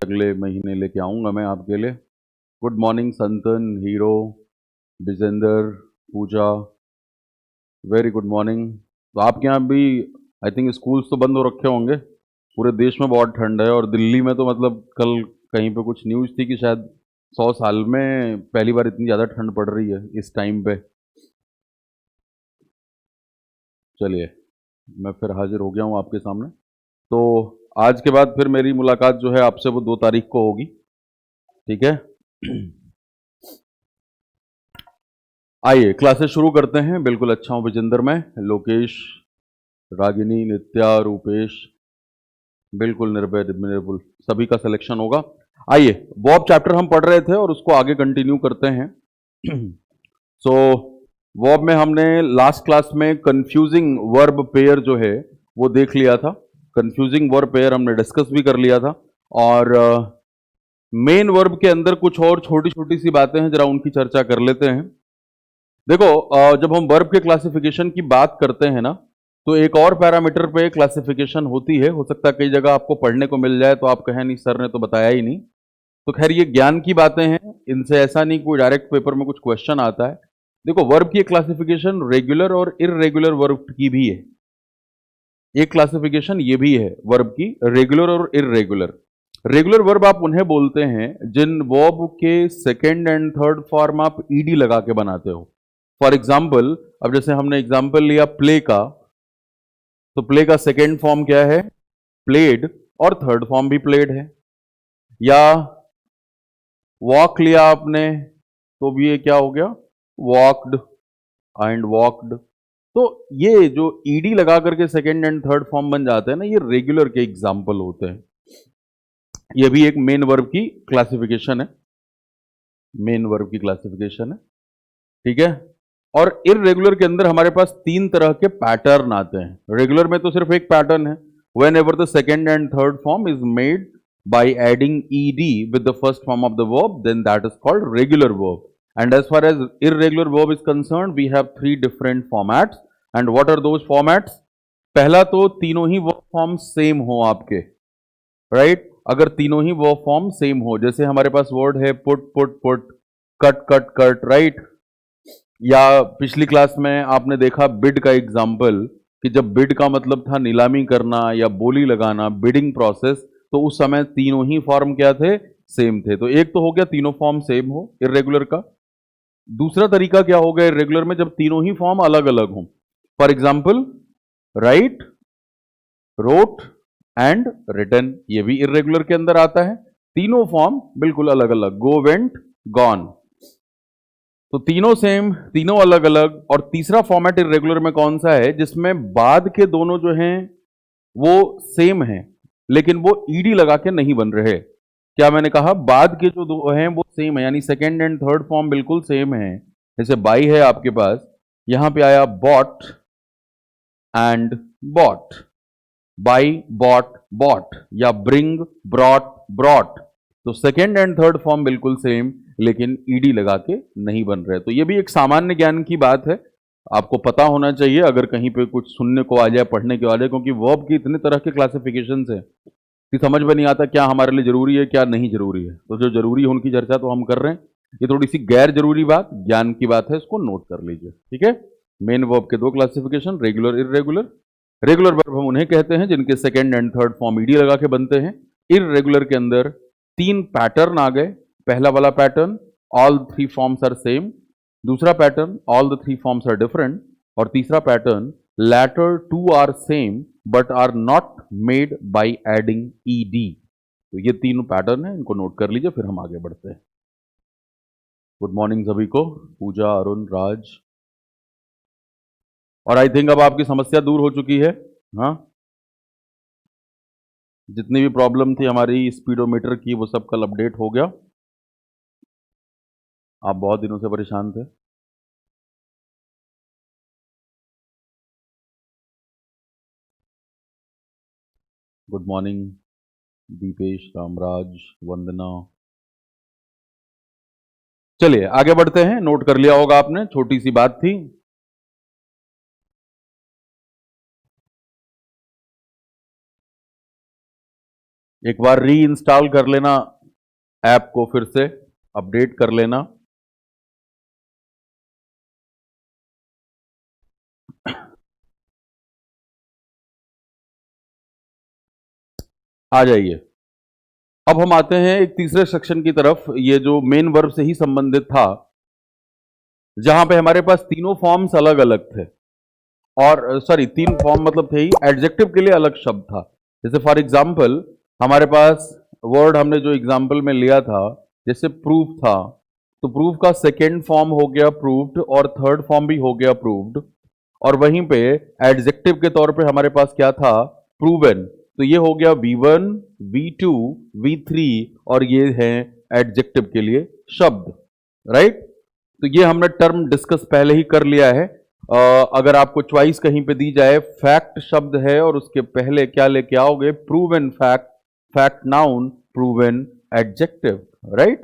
अगले महीने लेके आऊँगा मैं आपके लिए। गुड मॉर्निंग संतन, हीरो, विजेंदर, पूजा, वेरी गुड मॉर्निंग। तो आपके यहाँ भी आई थिंक स्कूल्स तो बंद हो रखे होंगे। पूरे देश में बहुत ठंड है और दिल्ली में तो मतलब कल कहीं पे कुछ न्यूज़ थी कि शायद 100 साल में पहली बार इतनी ज़्यादा ठंड पड़ रही है इस टाइम पे। चलिए, मैं फिर हाजिर हो गया हूँ आपके सामने। तो आज के बाद फिर मेरी मुलाकात जो है आपसे वो 2 तारीख को होगी, ठीक है। आइए क्लासेस शुरू करते हैं। बिल्कुल अच्छा हूँ विजेंदर में, लोकेश, रागिनी, नित्या, रूपेश, बिल्कुल निर्भय निर्भुल, सभी का सिलेक्शन होगा। आइए, वॉब चैप्टर हम पढ़ रहे थे और उसको आगे कंटिन्यू करते हैं। सो वॉब में हमने लास्ट क्लास में कंफ्यूजिंग वर्ब पेयर जो है वो देख लिया था। कंफ्यूजिंग वर्ब पेयर हमने डिस्कस भी कर लिया था और मेन वर्ब के अंदर कुछ और छोटी छोटी सी बातें हैं, जरा उनकी चर्चा कर लेते हैं। देखो, जब हम वर्ब के क्लासिफिकेशन की बात करते हैं ना, तो एक और पैरामीटर पे क्लासिफिकेशन होती है। हो सकता है कई जगह आपको पढ़ने को मिल जाए तो आप कहें नहीं सर ने तो बताया ही नहीं। तो खैर ये ज्ञान की बातें हैं, इनसे ऐसा नहीं कोई डायरेक्ट पेपर में कुछ क्वेश्चन आता है। देखो, वर्ब की क्लासिफिकेशन रेगुलर और इररेगुलर वर्ब की भी है। एक क्लासिफिकेशन ये भी है वर्ब की, रेगुलर और इररेगुलर। रेगुलर वर्ब आप उन्हें बोलते हैं जिन वर्ब के सेकेंड एंड थर्ड फॉर्म आप ईडी लगा के बनाते हो। फॉर एग्जाम्पल, अब जैसे हमने एग्जाम्पल लिया प्ले का, तो प्ले का सेकेंड फॉर्म क्या है? प्लेड, और थर्ड फॉर्म भी प्लेड है। या वॉक लिया आपने, तो भी ये क्या हो गया? Walked and walked. तो ये जो ईडी लगा करके सेकेंड एंड थर्ड फॉर्म बन जाते हैं ना, ये रेगुलर के एग्जाम्पल होते हैं। ये भी एक मेन वर्ब की क्लासिफिकेशन है, मेन वर्ब की क्लासिफिकेशन है, ठीक है। और इररेगुलर के अंदर हमारे पास 3 तरह के पैटर्न आते हैं। रेगुलर में तो सिर्फ एक पैटर्न है, when ever the second and third form is made by adding ed with the first form of the verb, then that is called regular verb. And as far as irregular verb is concerned, we have 3 different formats. And what are those formats? पहला तो तीनों ही verb form same हो आपके, right? अगर तीनों ही verb form same हो, जैसे हमारे पास वर्ड है put put put, cut cut cut, right? या पिछली क्लास में आपने देखा बिड का एग्जाम्पल, कि जब बिड का मतलब था नीलामी करना या बोली लगाना, बिडिंग प्रोसेस, तो उस समय तीनों ही फॉर्म क्या थे? सेम थे। तो एक तो हो गया तीनों फॉर्म सेम हो इरेगुलर का। दूसरा तरीका क्या हो गया इरेगुलर में? जब तीनों ही फॉर्म अलग अलग हों। For example, write, wrote and written, ये भी इरेगुलर के अंदर आता है। तीनों फॉर्म बिल्कुल अलग अलग, गो, वेंट, गॉन, तो तीनों सेम, तीनों अलग अलग। और तीसरा फॉर्मेट इरेगुलर में कौन सा है? जिसमें बाद के दोनों जो हैं वो सेम हैं, लेकिन वो ईडी लगा के नहीं बन रहे। क्या मैंने कहा? बाद के जो दो हैं वो सेम है, यानी सेकेंड एंड थर्ड फॉर्म बिल्कुल सेम है। जैसे बाई है आपके पास, यहां पे आया bought and bought, buy, bought, bought, या ब्रिंग, ब्रॉट, ब्रॉट। तो सेकेंड एंड थर्ड फॉर्म बिल्कुल सेम, लेकिन ईडी लगा के नहीं बन रहे। तो ये भी एक सामान्य ज्ञान की बात है, आपको पता होना चाहिए अगर कहीं पे कुछ सुनने को आ जाए, पढ़ने को आ जाए, क्योंकि वर्ब की इतने तरह के क्लासिफिकेशन है कि समझ में नहीं आता क्या हमारे लिए जरूरी है क्या नहीं जरूरी है। तो जो जरूरी है उनकी चर्चा तो हम कर रहे हैं, ये थोड़ी सी गैर जरूरी बात ज्ञान की बात है, इसको नोट कर लीजिए, ठीक है। मेन वर्ब के 2 classification, regular, irregular. Regular verb हम उन्हें कहते हैं जिनके second and third form ED लगा के बनते हैं। इरेगुलर के अंदर 3 पैटर्न आ गए। पहला वाला pattern, all 3 forms are same. दूसरा pattern, all the 3 forms are different. और तीसरा pattern, latter 2 are same but are not made by adding ED. तो ये 3 पैटर्न है, इनको नोट कर लीजिए, फिर हम आगे बढ़ते हैं। गुड मॉर्निंग सभी को, पूजा, अरुण, राज। और आई थिंक अब आपकी समस्या दूर हो चुकी है। हाँ, जितनी भी प्रॉब्लम थी हमारी स्पीडोमीटर की वो सब कल अपडेट हो गया। आप बहुत दिनों से परेशान थे। गुड मॉर्निंग दीपेश, रामराज, वंदना। चलिए आगे बढ़ते हैं। नोट कर लिया होगा आपने, छोटी सी बात थी। एक बार री इंस्टॉल कर लेना ऐप को, फिर से अपडेट कर लेना। आ जाइए। अब हम आते हैं एक तीसरे सेक्शन की तरफ, ये जो मेन वर्ब से ही संबंधित था, जहां पे हमारे पास तीनों फॉर्म्स अलग अलग थे। और सॉरी, तीन फॉर्म मतलब थे ही, एडजेक्टिव के लिए अलग शब्द था। जैसे फॉर एग्जाम्पल हमारे पास वर्ड हमने जो एग्जाम्पल में लिया था, जैसे प्रूफ था, तो प्रूफ का सेकेंड फॉर्म हो गया प्रूव्ड और थर्ड फॉर्म भी हो गया प्रूव्ड। और वहीं पे एडजेक्टिव के तौर पे हमारे पास क्या था, प्रूवन। तो ये हो गया V1, V2, V3, और ये है एडजेक्टिव के लिए शब्द, राइट। तो ये हमने टर्म डिस्कस पहले ही कर लिया है। अगर आपको च्वाइस कहीं पे दी जाए, फैक्ट शब्द है और उसके पहले क्या लेके आओगे, proven fact, fact noun, proven adjective, right.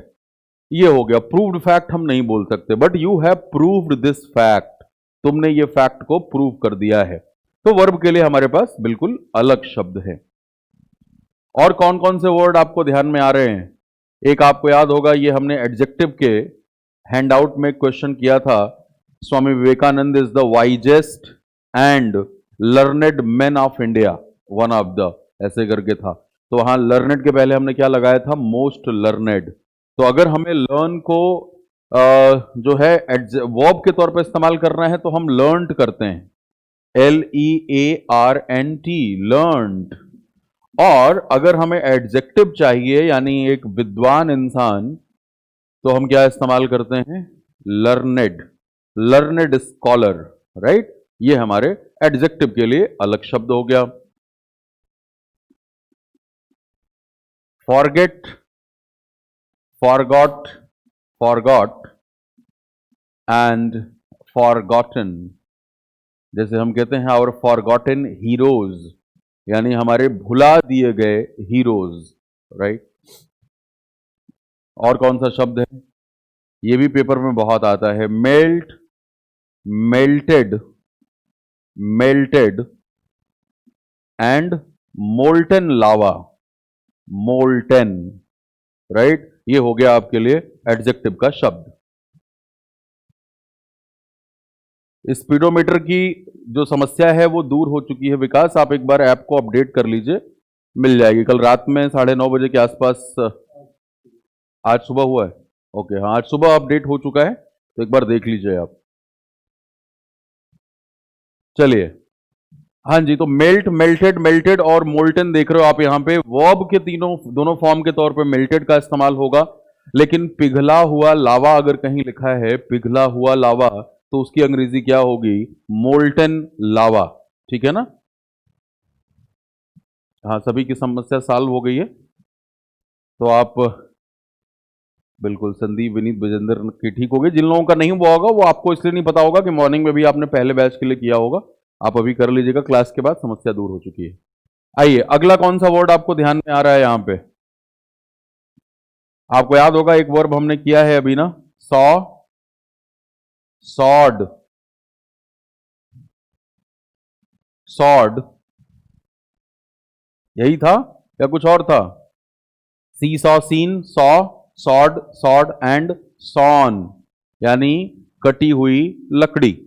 ये हो गया। प्रूव्ड फैक्ट हम नहीं बोल सकते, but you have proved this fact, तुमने ये फैक्ट को प्रूव कर दिया है। तो वर्ब के लिए हमारे पास बिल्कुल अलग शब्द है। और कौन कौन से वर्ड आपको ध्यान में आ रहे हैं? एक आपको याद होगा, ये हमने एडजेक्टिव के हैंडआउट में क्वेश्चन किया था, Swami Vivekananda is the wisest and learned man of India, one of the, ऐसे करके था। तो वहां लर्नेड के पहले हमने क्या लगाया था, मोस्ट लर्नेड। तो अगर हमें लर्न को जो है वर्ब के तौर पर इस्तेमाल करना है, तो हम लर्नड करते हैं, LEARNT, लर्नड। और अगर हमें एडजेक्टिव चाहिए, यानी एक विद्वान इंसान, तो हम क्या इस्तेमाल करते हैं, लर्नेड, लर्नेड स्कॉलर, राइट। ये हमारे एडजेक्टिव के लिए अलग शब्द हो गया। Forget, forgot, forgot and forgotten. जैसे हम कहते हैं आवर फॉरगॉटन हीरोज, यानी हमारे भुला दिए गए हीरोज, राइट। और कौन सा शब्द है, ये भी पेपर में बहुत आता है, melt, melted, melted and molten lava, molten, right. ये हो गया आपके लिए एडजेक्टिव का शब्द। स्पीडोमीटर की जो समस्या है वो दूर हो चुकी है विकास, आप एक बार ऐप को अपडेट कर लीजिए, मिल जाएगी। कल रात में 9:30 के आसपास, आज सुबह हुआ है, ओके, हाँ आज सुबह अपडेट हो चुका है, तो एक बार देख लीजिए आप। चलिए, हाँ जी, तो मेल्ट, मेल्टेड, मेल्टेड और मोल्टन देख रहे हो आप यहाँ पे, वर्ब के तीनों दोनों फॉर्म के तौर पे मेल्टेड का इस्तेमाल होगा। लेकिन पिघला हुआ लावा अगर कहीं लिखा है, पिघला हुआ लावा, तो उसकी अंग्रेजी क्या होगी, मोल्टन लावा, ठीक है ना। हाँ, सभी की समस्या सॉल्व हो गई है। तो आप बिल्कुल संदीप, विनीत, विजेंद्र की ठीक होगी। जिन लोगों का नहीं हुआ होगा वो आपको इसलिए नहीं पता होगा कि मॉर्निंग में भी आपने पहले बैच के लिए किया होगा, आप अभी कर लीजिएगा, क्लास के बाद समस्या दूर हो चुकी है। आइए, अगला कौन सा वर्ड आपको ध्यान में आ रहा है यहां पे, आपको याद होगा एक वर्ब हमने किया है अभी ना, सॉ, सॉड, सॉड, यही था या कुछ और था, see saw seen, saw, sawed, sawed and sawn, यानी कटी हुई लकड़ी।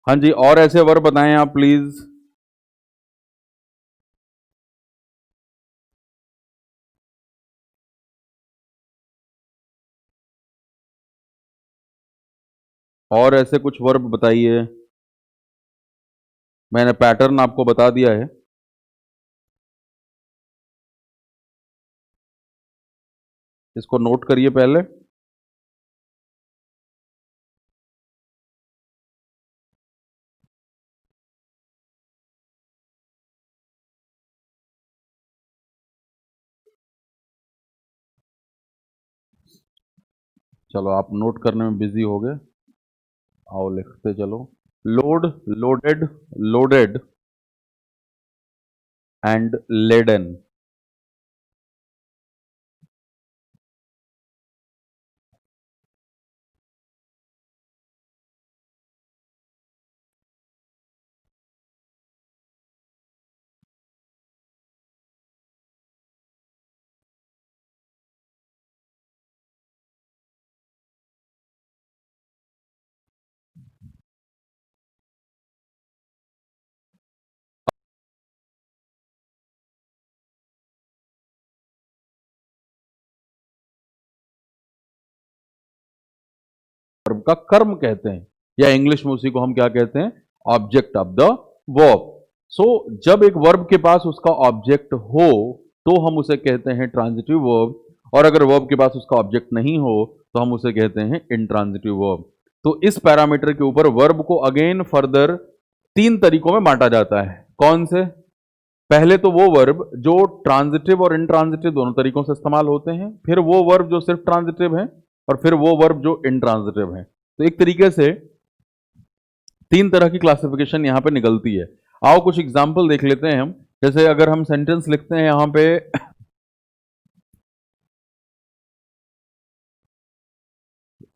हाँ जी, और ऐसे वर्ब बताएं आप प्लीज। और ऐसे कुछ वर्ब बताइए, मैंने पैटर्न आपको बता दिया है। इसको नोट करिए पहले। चलो, आप नोट करने में बिजी हो गए, आओ लिखते चलो। Load, loaded, loaded and laden. Verb का कर्म कहते हैं, या इंग्लिश में उसी को हम क्या कहते हैं, ऑब्जेक्ट ऑफ द वर्ब। सो जब एक वर्ब के पास उसका ऑब्जेक्ट हो तो हम उसे कहते हैं ट्रांजिटिव वर्ब, और अगर वर्ब के पास उसका ऑब्जेक्ट नहीं हो तो हम उसे कहते हैं इंट्रांजिटिव वर्ब। तो इस पैरामीटर के ऊपर वर्ब को अगेन फर्दर तीन तरीकों में बांटा जाता है। कौन से? पहले तो वो वर्ब जो ट्रांजिटिव और इंट्रांजिटिव दोनों तरीकों से इस्तेमाल होते हैं, फिर वो वर्ब जो सिर्फ ट्रांजिटिव है, और फिर वो वर्ब जो इंट्रांजिटिव है। तो एक तरीके से तीन तरह की क्लासिफिकेशन यहां पे निकलती है। आओ कुछ एग्जांपल देख लेते हैं हम। जैसे अगर हम सेंटेंस लिखते हैं यहां पे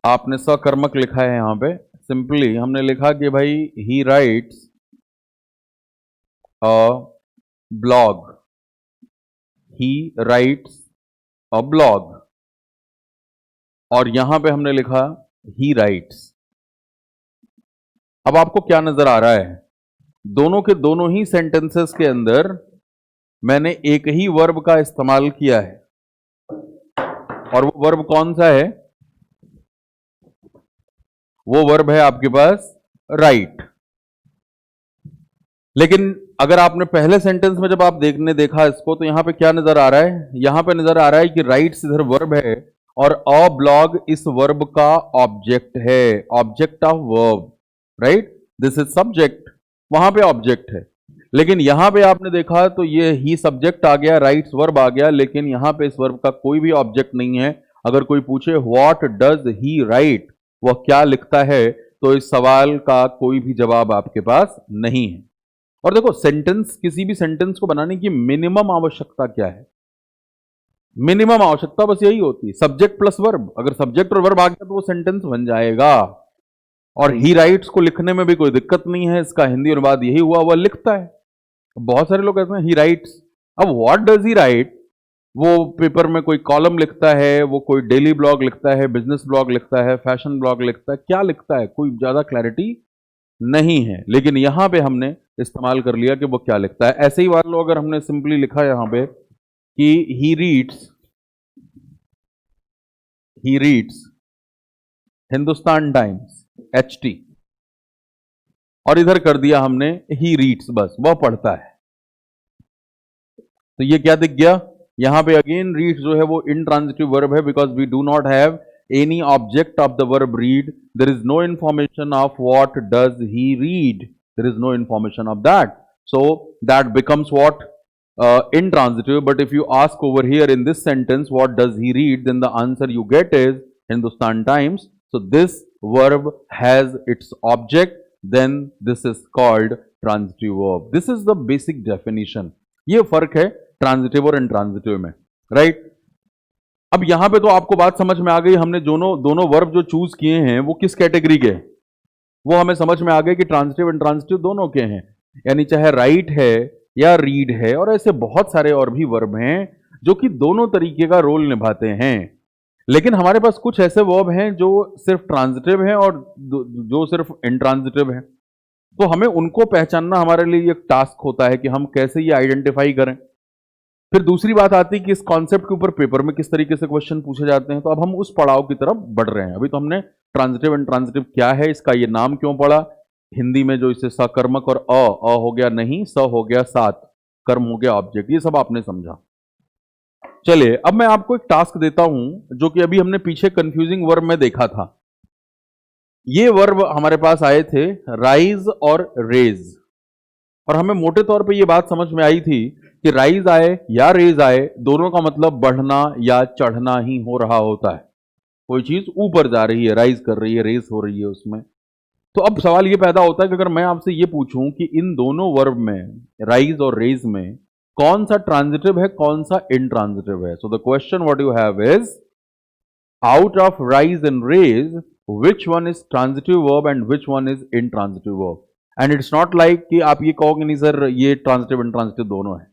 आपने सकर्मक लिखा है, यहां पे सिंपली हमने लिखा कि भाई ही rights a blog, he rights a blog, और यहां पे हमने लिखा ही राइट्स। अब आपको क्या नजर आ रहा है? दोनों के दोनों ही सेंटेंसेस के अंदर मैंने एक ही वर्ब का इस्तेमाल किया है, और वो वर्ब कौन सा है? वो वर्ब है आपके पास राइट। लेकिन अगर आपने पहले सेंटेंस में जब आप देखा इसको, तो यहां पे क्या नजर आ रहा है? यहां पे नजर आ रहा है कि राइट्स इधर वर्ब है और अ ब्लॉग इस वर्ब का ऑब्जेक्ट है, object of verb, right? This is subject, वहां पे ऑब्जेक्ट है। लेकिन यहां पे आपने देखा तो ये ही सब्जेक्ट आ गया, राइट्स वर्ब आ गया, लेकिन यहां पे इस वर्ब का कोई भी ऑब्जेक्ट नहीं है। अगर कोई पूछे व्हाट डज ही राइट, वह क्या लिखता है, तो इस सवाल का कोई भी जवाब आपके पास नहीं है। और देखो, सेंटेंस, किसी भी सेंटेंस को बनाने की मिनिमम आवश्यकता क्या है? मिनिमम आवश्यकता बस यही होती है, सब्जेक्ट प्लस वर्ब। अगर सब्जेक्ट और वर्ब आ गया तो वो सेंटेंस बन जाएगा। और ही राइट्स को लिखने में भी कोई दिक्कत नहीं है, इसका हिंदी अनुवाद यही हुआ, वह लिखता है। बहुत सारे लोग कहते हैं ही राइट्स। अब व्हाट डज ही राइट? वो पेपर में कोई कॉलम लिखता है, वो कोई डेली ब्लॉग लिखता है, बिजनेस ब्लॉग लिखता है, फैशन ब्लॉग लिखता है, क्या लिखता है? कोई ज्यादा क्लैरिटी नहीं है। लेकिन यहां पे हमने इस्तेमाल कर लिया कि वो क्या लिखता है। ऐसे ही मान लो अगर हमने सिंपली लिखा यहां पे कि he reads Hindustan times, HT, और इधर कर दिया हमने ही रीड्स, बस वह पढ़ता है। तो ये क्या दिख गया? यहां पे अगेन रीड्स जो है वो इंट्रांजिटिव वर्ब है, because we do not have any object of the verb read. There is no information of what does he read. There is no information of that. So that becomes what? Intransitive. But if you ask over here in this sentence, what does he read? Then the answer you get is Hindustan Times. So this verb has its object. Then this is called transitive verb. This is the basic definition. ये फर्क है transitive और intransitive में, right? अब यहां पे तो आपको बात समझ में आ गई। हमने दोनों वर्ब जो चूज किए हैं वो किस कैटेगरी के, वो हमें समझ में आ गए कि ट्रांजिटिव इंट्रांजिटिव दोनों के हैं। यानी चाहे राइट है या रीड है, और ऐसे बहुत सारे और भी वर्ब हैं जो कि दोनों तरीके का रोल निभाते हैं। लेकिन हमारे पास कुछ ऐसे वर्ब हैं जो सिर्फ ट्रांजिटिव हैं और जो सिर्फ इंट्रांजिटिव हैं। तो हमें उनको पहचानना हमारे लिए एक टास्क होता है कि हम कैसे ये आइडेंटिफाई करें। फिर दूसरी बात आती है कि इस कॉन्सेप्ट के ऊपर पेपर में किस तरीके से क्वेश्चन पूछे जाते हैं। तो अब हम उस पड़ाव की तरफ बढ़ रहे हैं। अभी तो हमने ट्रांजिटिव एंड ट्रांजिटिव क्या है, इसका ये नाम क्यों पड़ा, हिंदी में जो इसे सकर्मक और अ हो गया नहीं, स हो गया साथ, कर्म हो गया ऑब्जेक्ट, ये सब आपने समझा। चलिए अब मैं आपको एक टास्क देता हूं जो कि अभी हमने पीछे कंफ्यूजिंग वर्ब में देखा था। ये वर्ब हमारे पास आए थे राइज और रेज, और हमें मोटे तौर पे ये बात समझ में आई थी कि राइज आए या रेज आए, दोनों का मतलब बढ़ना या चढ़ना ही हो रहा होता है। कोई चीज ऊपर जा रही है, राइज कर रही है, रेज हो रही है उसमें, तो अब सवाल ये पैदा होता है कि अगर मैं आपसे ये पूछूं कि इन दोनों वर्ब में, राइज और रेज में, कौन सा ट्रांजिटिव है, कौन सा इंट्रांजिटिव है? So the question what you have is, out of rise and raise, which one is transitive verb and which one is intransitive verb? And it's not like कि आप ये कहोगे नहीं सर ये ट्रांजिटिव इंट्रांजिटिव दोनों है।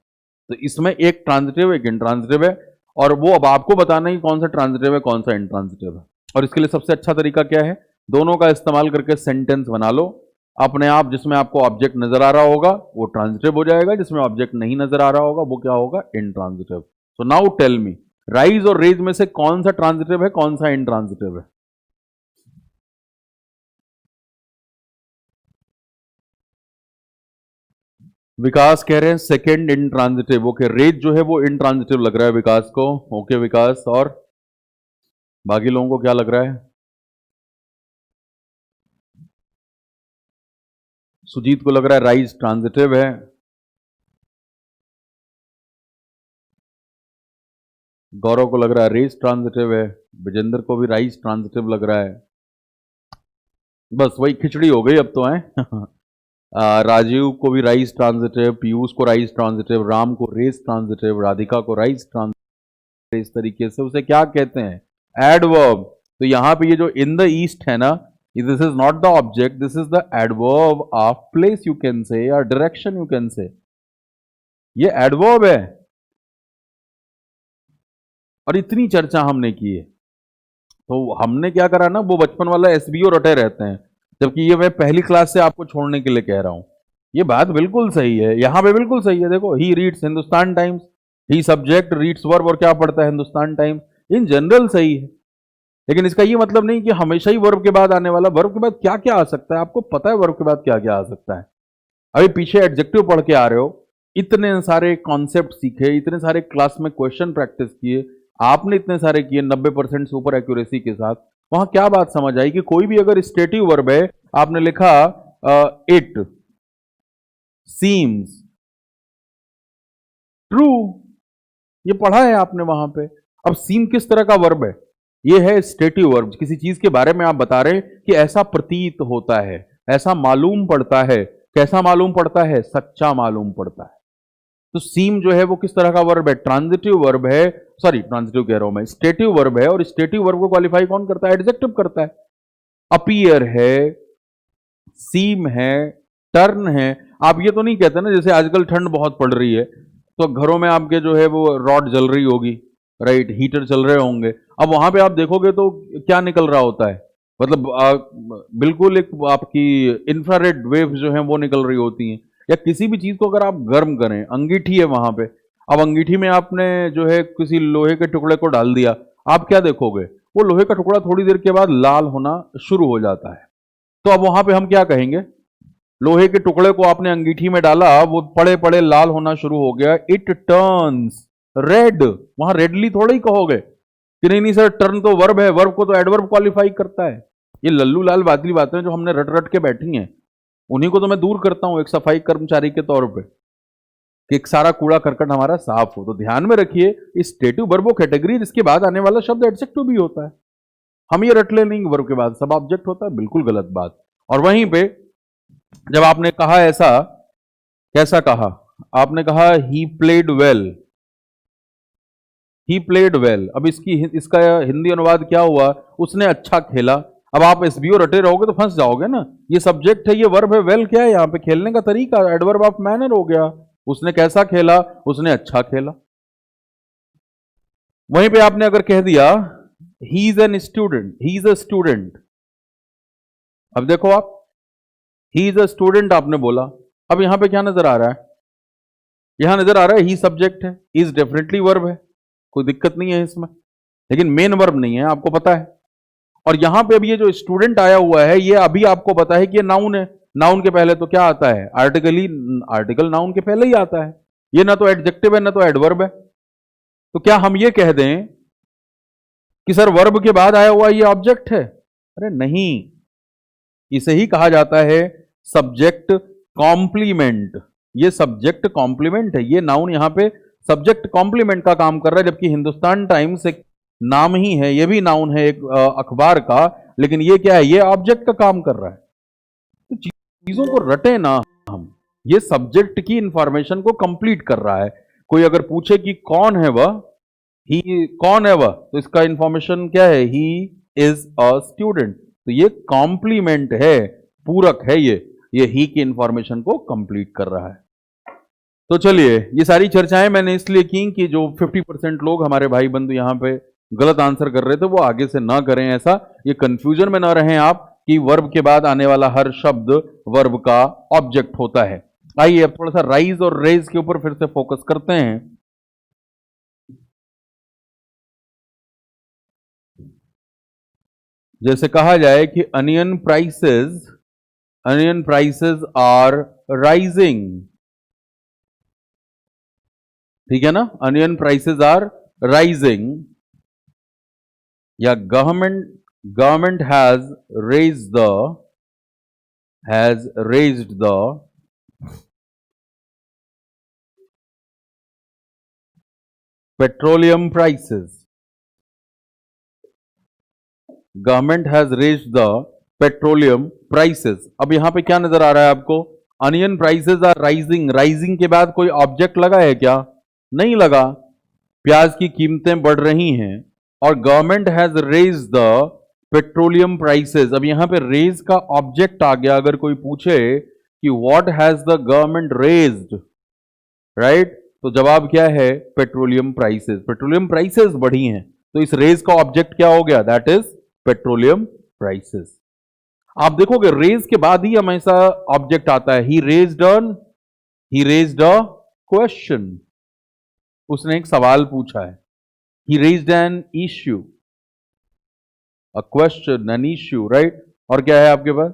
तो इसमें एक ट्रांजिटिव एक इंट्रांजिटिव है, और वो अब आपको बताना है कि कौन सा ट्रांजिटिव है कौन सा इंट्रांजिटिव है। और इसके लिए सबसे अच्छा तरीका क्या है, दोनों का इस्तेमाल करके सेंटेंस बना लो अपने आप। जिसमें आपको ऑब्जेक्ट नजर आ रहा होगा वो ट्रांजिटिव हो जाएगा, जिसमें ऑब्जेक्ट नहीं नजर आ रहा होगा वो क्या होगा, intransitive. So now tell me, rise और रेज में से कौन सा ट्रांजिटिव है कौन सा इंट्रांजिटिव है? विकास कह रहे हैं सेकंड इंट्रांजिटिव। ओके, रेज जो है वो इंट्रांजिटिव लग रहा है विकास को। ओके विकास, और बाकी लोगों को क्या लग रहा है? सुजीत को लग रहा है राइज ट्रांजिटिव है, गौरव को लग रहा है रेज ट्रांजिटिव है, विजेंद्र को भी राइज ट्रांजिटिव लग रहा है। बस वही खिचड़ी हो गई अब तो है। राजीव को भी राइज ट्रांजिटिव, पीयूष को राइज ट्रांजिटिव, राम को रेज ट्रांजिटिव, राधिका को राइज ट्रांजिटिव। इस तरीके से उसे क्या कहते हैं, एडवर्ब। तो यहां पे ये जो इन द ईस्ट है ना, this is not the object, this is the adverb of place you can say, या डायरेक्शन यू कैन से, ये एडवर्ब है। और इतनी चर्चा हमने की है, तो हमने क्या करा ना, वो बचपन वाला एसबीओ रटे रहते हैं, जबकि ये मैं पहली क्लास से आपको छोड़ने के लिए कह रहा हूं। ये बात बिल्कुल सही है, यहां पे बिल्कुल सही है। देखो, he reads Hindustan times, he subject reads verb, और क्या पढ़ता है हिंदुस्तान टाइम्स। इन जनरल सही है, लेकिन इसका ये मतलब नहीं कि हमेशा ही वर्ब के बाद आने वाला। वर्ब के बाद क्या क्या आ सकता है, आपको पता है वर्ब के बाद क्या क्या आ सकता है? अभी पीछे एडजेक्टिव पढ़ के आ रहे हो, इतने सारे कॉन्सेप्ट सीखे, इतने सारे क्लास में क्वेश्चन प्रैक्टिस किए, आपने इतने सारे किए 90% से ऊपर एक्यूरेसी के साथ। वहां क्या बात समझ आई कि कोई भी अगर स्टेटिव वर्ब है, आपने लिखा इट सीम्स ट्रू, ये पढ़ा है आपने वहां पे। अब सीम किस तरह का वर्ब है? ये है स्टेटिव वर्ब। किसी चीज के बारे में आप बता रहे हैं कि ऐसा प्रतीत होता है, ऐसा मालूम पड़ता है। कैसा मालूम पड़ता है? सच्चा मालूम पड़ता है। तो सीम जो है वो किस तरह का वर्ब है? ट्रांजिटिव वर्ब है। सॉरी, ट्रांजिटिव कह रहा हूं मैं, स्टेटिव वर्ब है। और स्टेटिव वर्ब को क्वालिफाई कौन करता है? एडजेक्टिव करता है। अपीयर है, सीम है, टर्न है। आप ये तो नहीं कहते ना, जैसे आजकल ठंड बहुत पड़ रही है तो घरों में आपके जो है वो रॉड जल रही होगी, राइट, हीटर चल रहे होंगे। अब वहां पे आप देखोगे तो क्या निकल रहा होता है, मतलब बिल्कुल एक आपकी इंफ्रारेड वेव्स जो है वो निकल रही होती हैं। या किसी भी चीज को अगर आप गर्म करें, अंगीठी है वहां पे, अब अंगीठी में आपने जो है किसी लोहे के टुकड़े को डाल दिया, आप क्या देखोगे? वो लोहे का टुकड़ा थोड़ी देर के बाद लाल होना शुरू हो जाता है। तो अब वहां पे हम क्या कहेंगे? लोहे के टुकड़े को आपने अंगीठी में डाला, वो पड़े पड़े लाल होना शुरू हो गया, इट टर्न्स रेड। वहां रेडली थोड़ा ही कहोगे कि नहीं नहीं सर, टर्न तो वर्ब है, वर्ब को तो एडवर्ब क्वालिफाई करता है। ये लल्लू लाल बादली बातें जो हमने रट रट के बैठी हैं, उन्हीं को तो मैं दूर करता हूं एक सफाई कर्मचारी के तौर पे, कि एक सारा कूड़ा करकट हमारा साफ हो। तो ध्यान में रखिए, इस स्टेटिव वर्ब वो कैटेगरी जिसके बाद आने वाला शब्द एडजेक्टिव भी होता है। हम ये रट ले नहीं, वर्ब के बाद सब ऑब्जेक्ट होता है, बिल्कुल गलत बात। और वहीं पे जब आपने कहा ऐसा, कैसा कहा आपने? कहा he played well, he played well. अब इसका हिंदी अनुवाद क्या हुआ? उसने अच्छा खेला। अब आप एसबीओ रटे रहोगे तो फंस जाओगे ना। ये सब्जेक्ट है, ये वर्ब है, वेल क्या है यहाँ पे? खेलने का तरीका, एडवर्ब ऑफ मैनर हो गया। उसने कैसा खेला? उसने अच्छा खेला। वहीं पे आपने अगर कह दिया he is an student, he is a student, अब देखो आप, ही इज अ स्टूडेंट आपने बोला, अब यहां पे क्या नजर आ रहा है? यहां नजर आ रहा है ही सब्जेक्ट है, इज डेफिनेटली वर्ब है, कोई दिक्कत नहीं है इसमें, लेकिन मेन वर्ब नहीं है, आपको पता है। और यहां पे अब ये जो स्टूडेंट आया हुआ है, ये अभी आपको पता है कि ये नाउन है। नाउन के पहले तो क्या आता है? आर्टिकली, आर्टिकल नाउन के पहले ही आता है। ये ना तो एडजेक्टिव है ना तो एडवर्ब है। तो क्या हम ये कह दें कि सर वर्ब के बाद आया हुआ ये ऑब्जेक्ट है? अरे नहीं, इसे ही कहा जाता है सब्जेक्ट कॉम्प्लीमेंट। ये सब्जेक्ट कॉम्प्लीमेंट है, ये नाउन यहां पे सब्जेक्ट कॉम्प्लीमेंट का काम कर रहा है। जबकि हिंदुस्तान टाइम्स एक नाम ही है, ये भी नाउन है एक अखबार का, लेकिन ये क्या है? ये ऑब्जेक्ट का काम कर रहा है। चीजों को रटे ना हम, ये सब्जेक्ट की इंफॉर्मेशन को कंप्लीट कर रहा है। कोई अगर पूछे कि कौन है वह, ही कौन है वह, तो इसका इंफॉर्मेशन क्या है, ही इज अ स्टूडेंट। तो ये कॉम्प्लीमेंट है, पूरक है, ये ही की इंफॉर्मेशन को कंप्लीट कर रहा है। तो चलिए, ये सारी चर्चाएं मैंने इसलिए की कि जो 50% लोग हमारे भाई बंधु यहाँ पे गलत आंसर कर रहे थे वो आगे से ना करें ऐसा, ये कंफ्यूजन में ना रहें आप कि वर्ब के बाद आने वाला हर शब्द वर्ब का ऑब्जेक्ट होता है। आइए अब थोड़ा सा राइज और रेज के ऊपर फिर से फोकस करते हैं। जैसे कहा जाए कि अनियन प्राइसेस आर राइजिंग, ठीक है ना, अनियन प्राइसेस आर राइजिंग, या government has raised the petroleum prices, government has raised the petroleum prices. अब यहां पे क्या नजर आ रहा है आपको, onion prices are rising, rising के बाद कोई ऑब्जेक्ट लगा है क्या, नहीं लगा, प्याज की कीमतें बढ़ रही हैं, और government has raise the petroleum prices. अब यहां पे रेज का ऑब्जेक्ट आ गया। अगर कोई पूछे कि what has the government raised, right, तो जवाब क्या है, पेट्रोलियम प्राइसेस, पेट्रोलियम प्राइसेस बढ़ी हैं, तो इस रेज का ऑब्जेक्ट क्या हो गया, दैट इज पेट्रोलियम प्राइसेस। आप देखोगे रेज के बाद ही हमेशा ऑब्जेक्ट आता है, ही रेज्ड अ क्वेश्चन, उसने एक सवाल पूछा है, he raised an issue, a question, an issue, right? और क्या है आपके पास,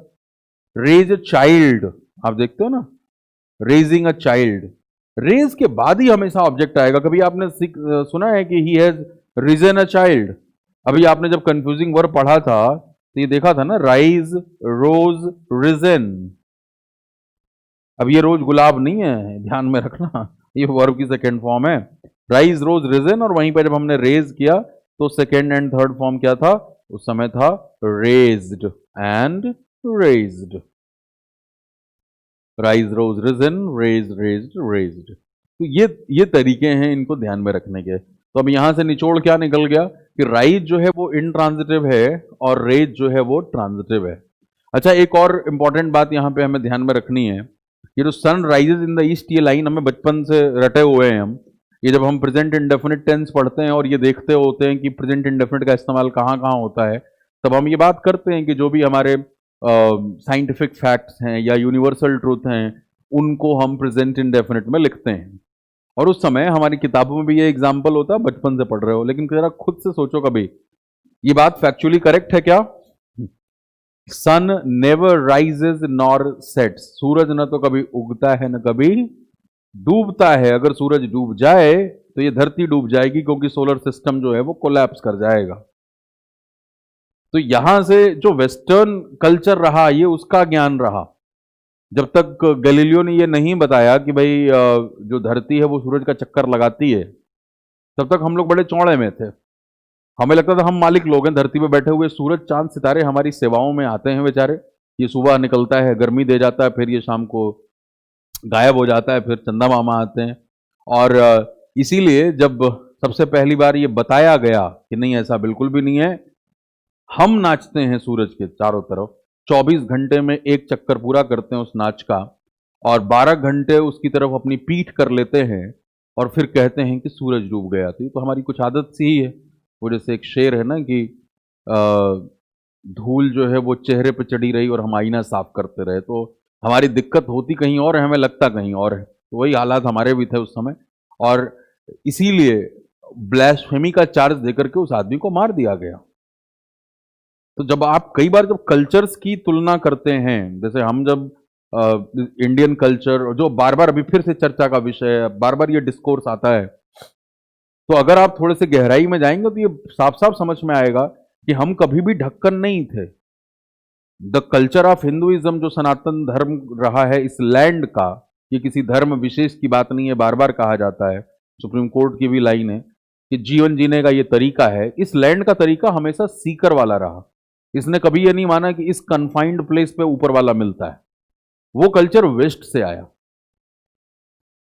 raise a child, आप देखते हो ना, raising a child, raise के बाद ही हमेशा ऑब्जेक्ट आएगा। कभी आपने सुना है कि he has risen a child? अभी आपने जब कंफ्यूजिंग वर्ब पढ़ा था तो ये देखा था ना, राइज, रोज, रिजन। अब ये रोज गुलाब नहीं है, ध्यान में रखना, ये वर्ब की सेकेंड फॉर्म है, राइज, रोज, रिजन, और वहीं पर जब हमने रेज किया तो सेकेंड एंड थर्ड फॉर्म क्या था, उस समय था raised and raised, rise, rose, risen, raise, raised, raised. तो ये तरीके हैं इनको ध्यान में रखने के। तो अब यहां से निचोड़ क्या निकल गया कि राइज जो है वो इंट्रांजिटिव है और रेज जो है वो ट्रांजिटिव है। अच्छा, एक और इंपॉर्टेंट बात यहां पे हमें ध्यान में रखनी है, ये जो sun rises in the east, ये लाइन हमें बचपन से रटे हुए हैं हम, ये जब हम प्रेजेंट इंडेफिनिट टेंस पढ़ते हैं और ये देखते होते हैं कि प्रेजेंट इंडेफिनिट का इस्तेमाल कहाँ कहाँ होता है, तब हम ये बात करते हैं कि जो भी हमारे साइंटिफिक फैक्ट्स हैं या यूनिवर्सल ट्रूथ हैं उनको हम प्रेजेंट इंडेफिनिट में लिखते हैं। और उस समय हमारी किताबों में भी ये एग्जाम्पल होता है, बचपन से पढ़ रहे हो, लेकिन जरा खुद से सोचो कभी, ये बात फैक्चुअली करेक्ट है क्या? Sun never rises nor sets, सूरज न तो कभी उगता है न कभी डूबता है। अगर सूरज डूब जाए तो ये धरती डूब जाएगी, क्योंकि सोलर सिस्टम जो है वो कोलैप्स कर जाएगा। तो यहां से जो वेस्टर्न कल्चर रहा ये उसका ज्ञान रहा। जब तक गैलीलियो ने ये नहीं बताया कि भाई जो धरती है वो सूरज का चक्कर लगाती है, तब तक हम लोग बड़े चौड़े में थे। हमें लगता था हम मालिक लोग हैं धरती पे बैठे हुए, सूरज चांद सितारे हमारी सेवाओं में आते हैं बेचारे, ये सुबह निकलता है, गर्मी दे जाता है, फिर ये शाम को गायब हो जाता है, फिर चंदा मामा आते हैं। और इसीलिए जब सबसे पहली बार ये बताया गया कि नहीं ऐसा बिल्कुल भी नहीं है, हम नाचते हैं सूरज के चारों तरफ, 24 घंटे में एक चक्कर पूरा करते हैं उस नाच का, और 12 घंटे उसकी तरफ अपनी पीठ कर लेते हैं और फिर कहते हैं कि सूरज डूब गया। तो हमारी कुछ आदत सी ही है। वो जैसे एक शेर है ना कि धूल जो है वो चेहरे पे चढ़ी रही और हम आईना साफ करते रहे, तो हमारी दिक्कत होती कहीं और है, हमें लगता कहीं और है। तो वही हालात हमारे भी थे उस समय, और इसीलिए ब्लास्फेमी का चार्ज देकर के उस आदमी को मार दिया गया। तो जब आप कई बार जब कल्चर्स की तुलना करते हैं, जैसे हम जब इंडियन कल्चर जो बार बार अभी फिर से चर्चा का विषय है, बार बार ये डिस्कोर्स आता है, तो अगर आप थोड़े से गहराई में जाएंगे तो ये साफ साफ समझ में आएगा कि हम कभी भी ढक्कन नहीं थे। द कल्चर ऑफ हिंदुइज्म जो सनातन धर्म रहा है इस लैंड का, ये किसी धर्म विशेष की बात नहीं है, बार बार कहा जाता है, सुप्रीम कोर्ट की भी लाइन है कि जीवन जीने का ये तरीका है। इस लैंड का तरीका हमेशा सीकर वाला रहा। इसने कभी ये नहीं माना कि इस कन्फाइंड प्लेस पे ऊपर वाला मिलता है। वो कल्चर वेस्ट से आया,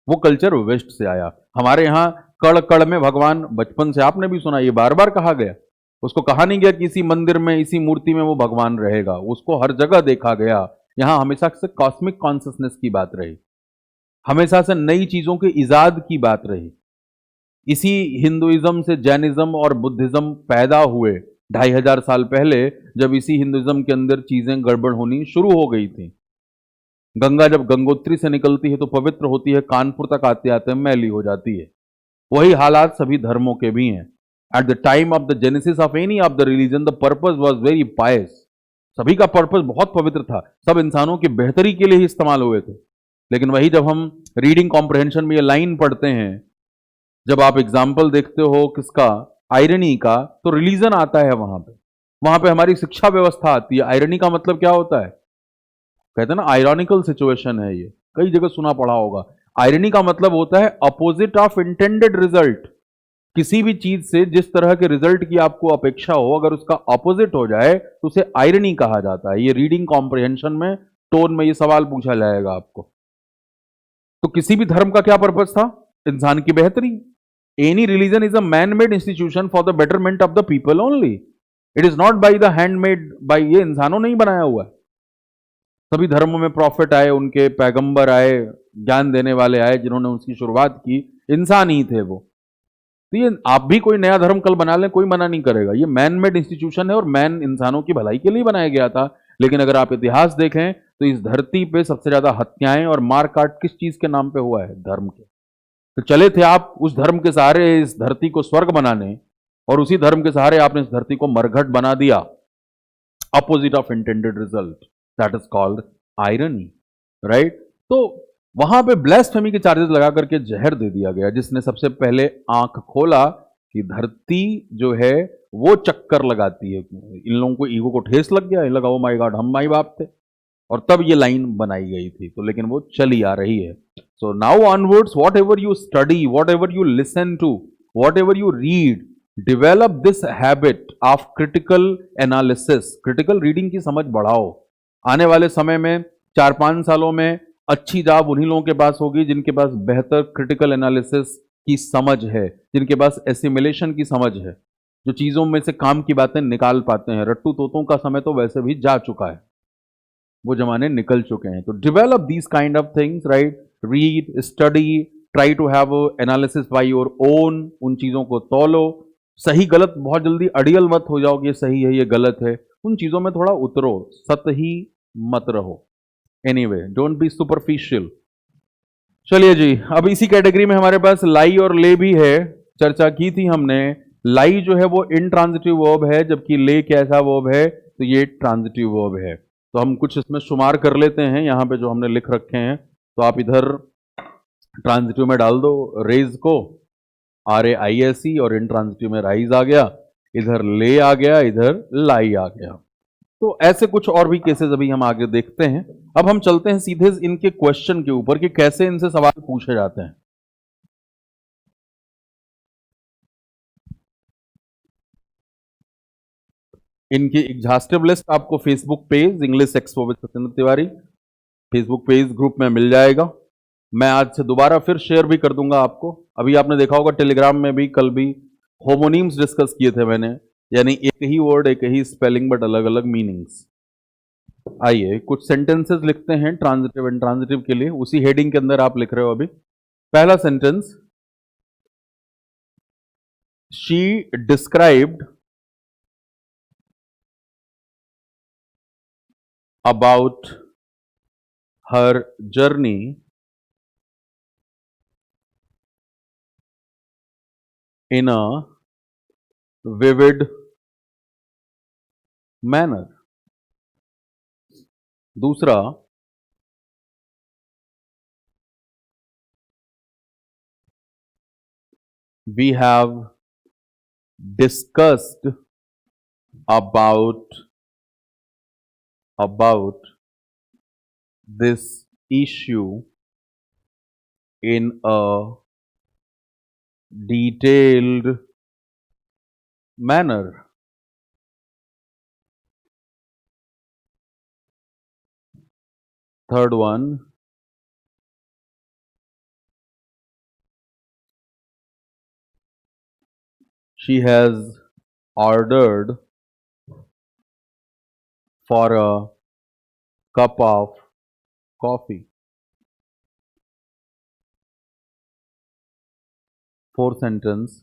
वो कल्चर वेस्ट से आया। हमारे यहाँ कड़ कड़ में भगवान, बचपन से आपने भी सुना, ये बार बार कहा गया। उसको कहा नहीं गया कि इसी मंदिर में, इसी मूर्ति में वो भगवान रहेगा, उसको हर जगह देखा गया। यहां हमेशा से कॉस्मिक कॉन्शियसनेस की बात रही, हमेशा से नई चीजों के इजाद की बात रही। इसी हिंदुइज्म से जैनिज्म और बुद्धिज्म पैदा हुए 2500 साल पहले, जब इसी हिंदुइज्म के अंदर चीजें गड़बड़ होनी शुरू हो गई थी। गंगा जब गंगोत्री से निकलती है तो पवित्र होती है, कानपुर तक आते आते मैली हो जाती है। वही हालात सभी धर्मों के भी हैं। At the time of the genesis of any of the religion, the purpose was very पायस। सभी का पर्पस बहुत पवित्र था, सब इंसानों की बेहतरी के लिए ही इस्तेमाल हुए थे। लेकिन वही जब हम रीडिंग कॉम्प्रहेंशन में ये लाइन पढ़ते हैं, जब आप एग्जाम्पल देखते हो किसका, आयरनी का, तो रिलीजन आता है वहां पे हमारी शिक्षा व्यवस्था आती है। आयरनी का मतलब क्या होता है, कहते हैं ना आयरॉनिकल सिचुएशन है, ये कई जगह सुना पड़ा होगा। आयरनी का मतलब होता है अपोजिट ऑफ इंटेंडेड रिजल्ट। किसी भी चीज से जिस तरह के रिजल्ट की आपको अपेक्षा हो, अगर उसका अपोजिट हो जाए तो उसे आयरनी कहा जाता है। ये रीडिंग कॉम्प्रिहेंशन में, टोन में ये सवाल पूछा जाएगा आपको। तो किसी भी धर्म का क्या पर्पस था, इंसान की बेहतरी। Any religion is a man made institution for the betterment of the people only. It is not by the hand made, by, ये इंसानों ने ही बनाया हुआ है। सभी धर्मों में प्रॉफिट आए, उनके पैगंबर आए, ज्ञान देने वाले आए, जिन्होंने उसकी शुरुआत की, इंसान ही थे वो। तो ये आप भी कोई नया धर्म कल बना लें, कोई मना नहीं करेगा। ये मैन मेड इंस्टीट्यूशन है और मैन इंसानों की भलाई के लिए बनाया गया था। लेकिन अगर आप इतिहास देखें तो इस धरती पे सबसे ज्यादा हत्याएं और मारकाट किस चीज के नाम पे हुआ है, धर्म के। तो चले थे आप उस धर्म के सहारे इस धरती को स्वर्ग बनाने, और उसी धर्म के सहारे आपने इस धरती को मरघट बना दिया। Opposite of intended result, that is called irony, right. तो वहां पे ब्लेस्फेमी के चार्जेस लगा करके जहर दे दिया गया, जिसने सबसे पहले आंख खोला कि धरती जो है वो चक्कर लगाती है। इन लोगों को ईगो को ठेस लग गया, लगा ओ माय गॉड हम माई बाप थे, और तब ये लाइन बनाई गई थी। तो लेकिन वो चली आ रही है। So now onwards, whatever you study, whatever you listen to, whatever you read, develop this habit of critical analysis. Critical reading की समझ बढ़ाओ। आने वाले समय में 4-5 सालों में अच्छी जॉब उन्हीं लोगों के पास होगी जिनके पास बेहतर क्रिटिकल एनालिसिस की समझ है, जिनके पास एसिमिलेशन की समझ है, जो चीजों में से काम की बातें निकाल पाते हैं। रट्टू तोतों का समय तो वैसे भी जा चुका है, वो जमाने निकल चुके हैं। तो develop these kind of things, right. Read, study, try to have analysis by your own. उन चीजों को तौलो। सही गलत बहुत जल्दी अड़ियल मत हो जाओ कि ये सही है ये गलत है। उन चीजों में थोड़ा उतरो, सतही मत रहो। Anyway, don't be superficial. चलिए जी, अब इसी कैटेगरी में हमारे पास लाई और ले भी है। चर्चा की थी हमने, लाई जो है वो इनट्रांजिटिव वर्ब है, जबकि ले कैसा वर्ब है, तो ये ट्रांजिटिव वर्ब है। तो हम कुछ इसमें शुमार कर लेते हैं यहां पे जो हमने लिख रखे हैं। तो आप इधर ट्रांजिटिव में डाल दो रेज को, RAISE, और इनट्रांजिटिव में राइज आ गया, इधर ले आ गया, इधर लाई आ गया। तो ऐसे कुछ और भी केसेस अभी हम आगे देखते हैं। अब हम चलते हैं सीधे इनके क्वेश्चन के ऊपर कि कैसे इनसे सवाल पूछे जाते हैं। इनकी एग्जॉस्टिव लिस्ट आपको Facebook page English expo with Satyendra Tiwari Facebook page group में मिल जाएगा। मैं आज से दोबारा फिर शेयर भी कर दूंगा आपको। अभी आपने देखा होगा टेलीग्राम में भी कल भी होमोनीम्स डिस्कस किए थे मैंने, यानी एक ही वर्ड एक ही स्पेलिंग बट अलग अलग मीनिंग्स। आइए कुछ सेंटेंसेस लिखते हैं ट्रांजिटिव एंड ट्रांजिटिव के लिए, उसी हेडिंग के अंदर आप लिख रहे हो अभी। पहला sentence, she described about her journey in a vivid manner। दूसरा, we have discussed about this issue in a detailed manner। Third one, she has ordered for a cup of coffee. Fourth sentence,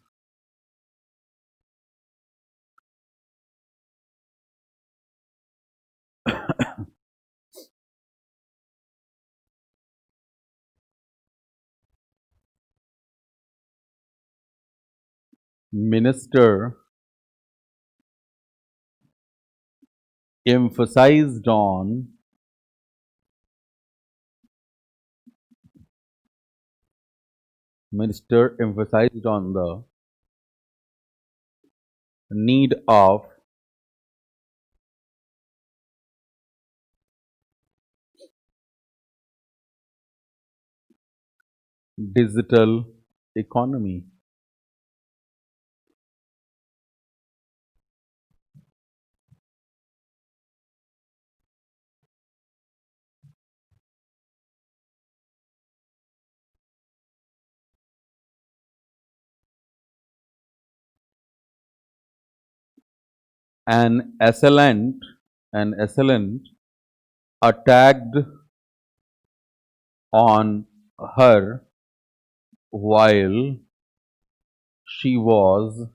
minister emphasized on the need of digital economy. An assailant attacked on her while she was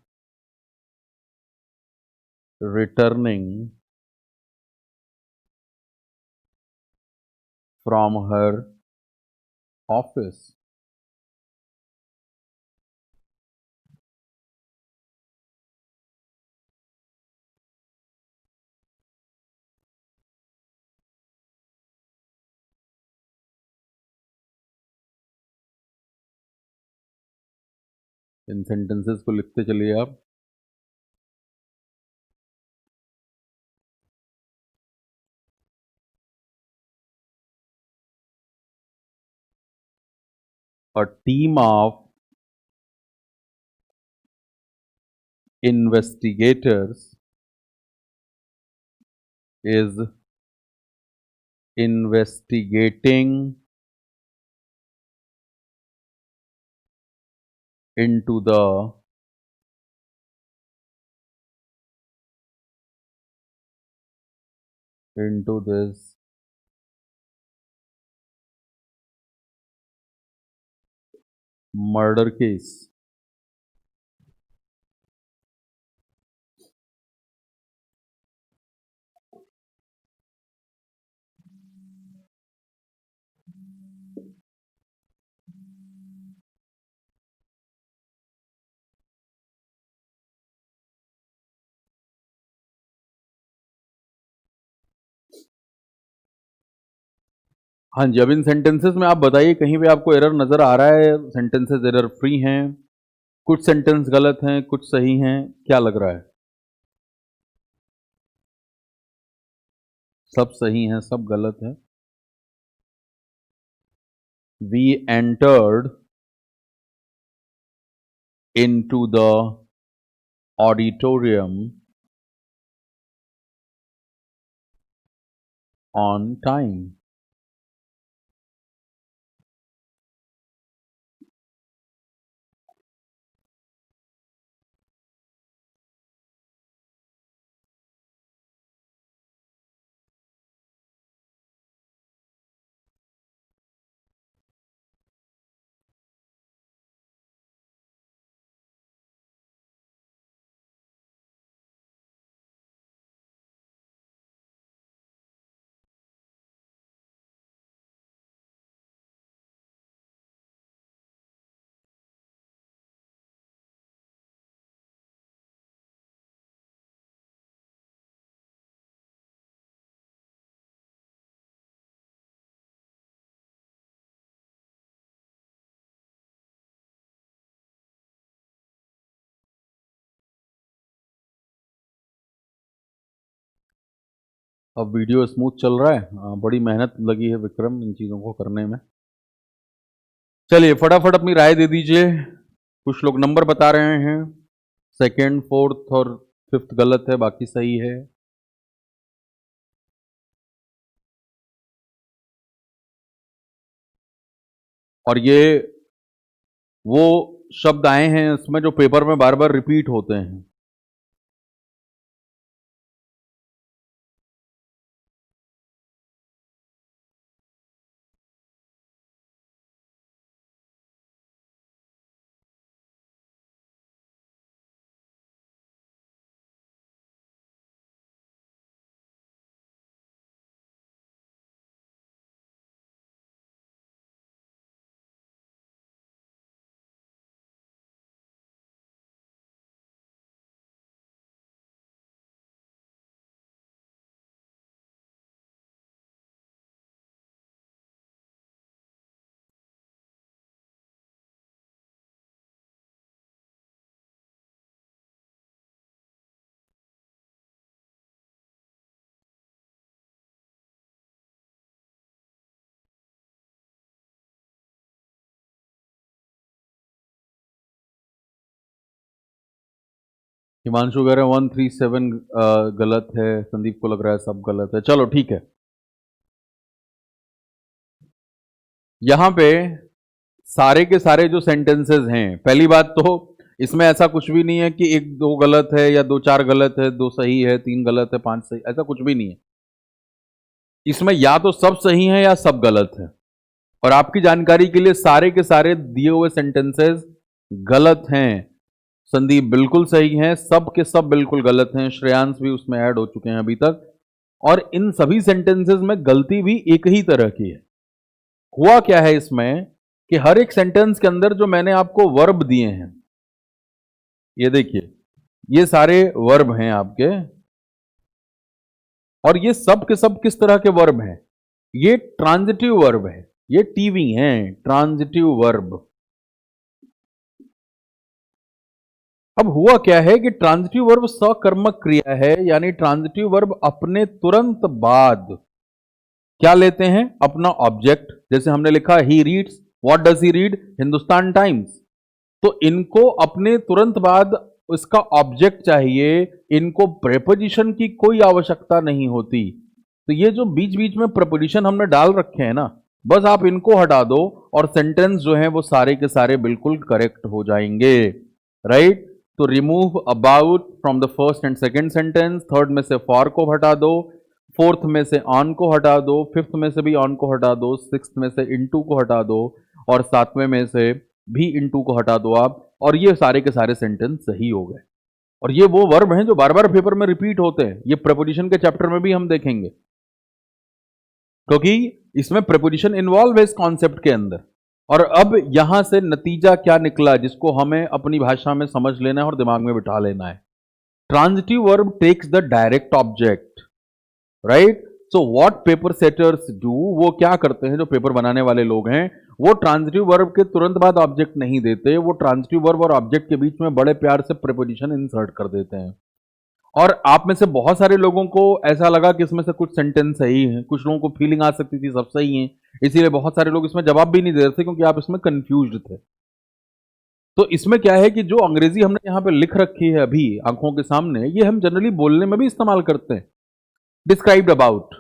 returning from her office. In sentences को लिखते चलिए आप। A team of investigators is investigating into this murder case. हाँ जी, अब इन sentences में आप बताइए कहीं पे आपको एरर नजर आ रहा है? सेंटेंसेस एरर फ्री हैं, कुछ सेंटेंस गलत हैं, कुछ सही हैं, क्या लग रहा है? सब सही हैं, सब गलत है। We entered into the auditorium on time. अब वीडियो स्मूथ चल रहा है? बड़ी मेहनत लगी है विक्रम इन चीज़ों को करने में। चलिए फटाफट अपनी राय दे दीजिए। कुछ लोग नंबर बता रहे हैं, सेकंड, फोर्थ और फिफ्थ गलत है, बाकी सही है। और ये वो शब्द आए हैं इसमें जो पेपर में बार बार रिपीट होते हैं। हिमांशु कह रहे हैं 137 गलत है, संदीप को लग रहा है सब गलत है। चलो ठीक है, यहां पे सारे के सारे जो सेंटेंसेस हैं, पहली बात तो इसमें ऐसा कुछ भी नहीं है कि एक दो गलत है या दो चार गलत है, दो सही है, तीन गलत है, पांच सही, ऐसा कुछ भी नहीं है। इसमें या तो सब सही है या सब गलत है। और आपकी जानकारी के लिए सारे के सारे दिए हुए सेंटेंसेस गलत हैं। संदीप बिल्कुल सही है, सब के सब बिल्कुल गलत हैं, श्रेयांश भी उसमें ऐड हो चुके हैं अभी तक। और इन सभी सेंटेंसेस में गलती भी एक ही तरह की है। हुआ क्या है इसमें कि हर एक सेंटेंस के अंदर जो मैंने आपको वर्ब दिए हैं, ये देखिए, ये सारे वर्ब हैं आपके, और ये सब के सब किस तरह के वर्ब हैं? ये ट्रांजिटिव वर्ब है, ये टीवी हैं, ट्रांजिटिव वर्ब। अब हुआ क्या है कि ट्रांजिटिव वर्ब सकर्मक क्रिया है, यानी ट्रांजिटिव वर्ब अपने तुरंत बाद क्या लेते हैं? अपना ऑब्जेक्ट। जैसे हमने लिखा he reads, what does he read? Hindustan times. तो इनको अपने तुरंत बाद इसका ऑब्जेक्ट चाहिए, इनको प्रेपोजिशन की कोई आवश्यकता नहीं होती। तो ये जो बीच बीच में प्रेपोजिशन हमने डाल रखे हैं ना, बस आप इनको हटा दो और सेंटेंस जो है वो सारे के सारे बिल्कुल करेक्ट हो जाएंगे। राइट? तो remove about from the first and second sentence, third में से फॉर को हटा दो, फोर्थ में से ऑन को हटा दो, फिफ्थ में से भी ऑन को हटा दो, सिक्स्थ में से इनटू को हटा दो, और सातवें में से भी इनटू को हटा दो आप, और ये सारे के सारे सेंटेंस सही हो गए। और ये वो वर्ब हैं जो बार बार पेपर में रिपीट होते हैं, ये प्रेपोजिशन के चैप्टर में भी हम देखेंगे, क्योंकि इसमें प्रेपोजिशन इन्वॉल्व है इस कॉन्सेप्ट के अंदर। और अब यहां से नतीजा क्या निकला, जिसको हमें अपनी भाषा में समझ लेना है और दिमाग में बिठा लेना है। Transitive verb takes the direct object, right? So what paper setters do, वो क्या करते हैं, जो पेपर बनाने वाले लोग हैं, वो ट्रांजिटिव वर्ब के तुरंत बाद ऑब्जेक्ट नहीं देते, वो ट्रांजिटिव वर्ब और ऑब्जेक्ट के बीच में बड़े प्यार से प्रेपोजिशन इंसर्ट कर देते हैं। और आप में से बहुत सारे लोगों को ऐसा लगा कि इसमें से कुछ सेंटेंस सही है, कुछ लोगों को फीलिंग आ सकती थी सब सही है, इसीलिए बहुत सारे लोग इसमें जवाब भी नहीं दे रहे थे, क्योंकि आप इसमें कंफ्यूज्ड थे। तो इसमें क्या है कि जो अंग्रेजी हमने यहाँ पे लिख रखी है अभी आंखों के सामने, ये हम जनरली बोलने में भी इस्तेमाल करते हैं, डिस्क्राइब्ड अबाउट।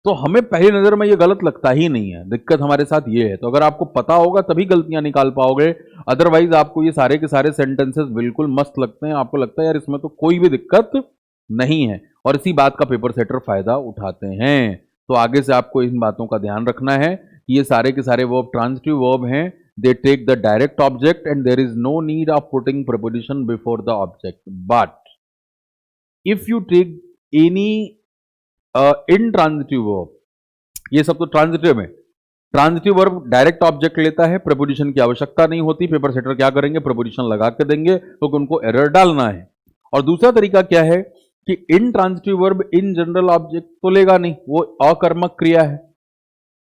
तो हमें पहली नजर में ये गलत लगता ही नहीं है, दिक्कत हमारे साथ ये है। तो अगर आपको पता होगा तभी गलतियां निकाल पाओगे, अदरवाइज आपको ये सारे के सारे सेंटेंसेस बिल्कुल मस्त लगते हैं, आपको लगता है यार इसमें तो कोई भी दिक्कत नहीं है, और इसी बात का पेपर सेटर फायदा उठाते हैं। तो आगे से आपको इन बातों का ध्यान रखना है कि ये सारे के सारे वर्ब ट्रांजिटिव वर्ब हैं, they take the direct object and there is no need of putting preposition before the object. But if you take any intransitive verb, ये सब तो ट्रांजिटिव है, ट्रांजिटिव वर्ब डायरेक्ट ऑब्जेक्ट लेता है, preposition की आवश्यकता नहीं होती, पेपर सेटर क्या करेंगे, प्रेपोजिशन लगा के देंगे, क्योंकि उनको एरर डालना है। और दूसरा तरीका क्या है कि intransitive verb in general object तो लेगा नहीं, वो अकर्मक क्रिया है,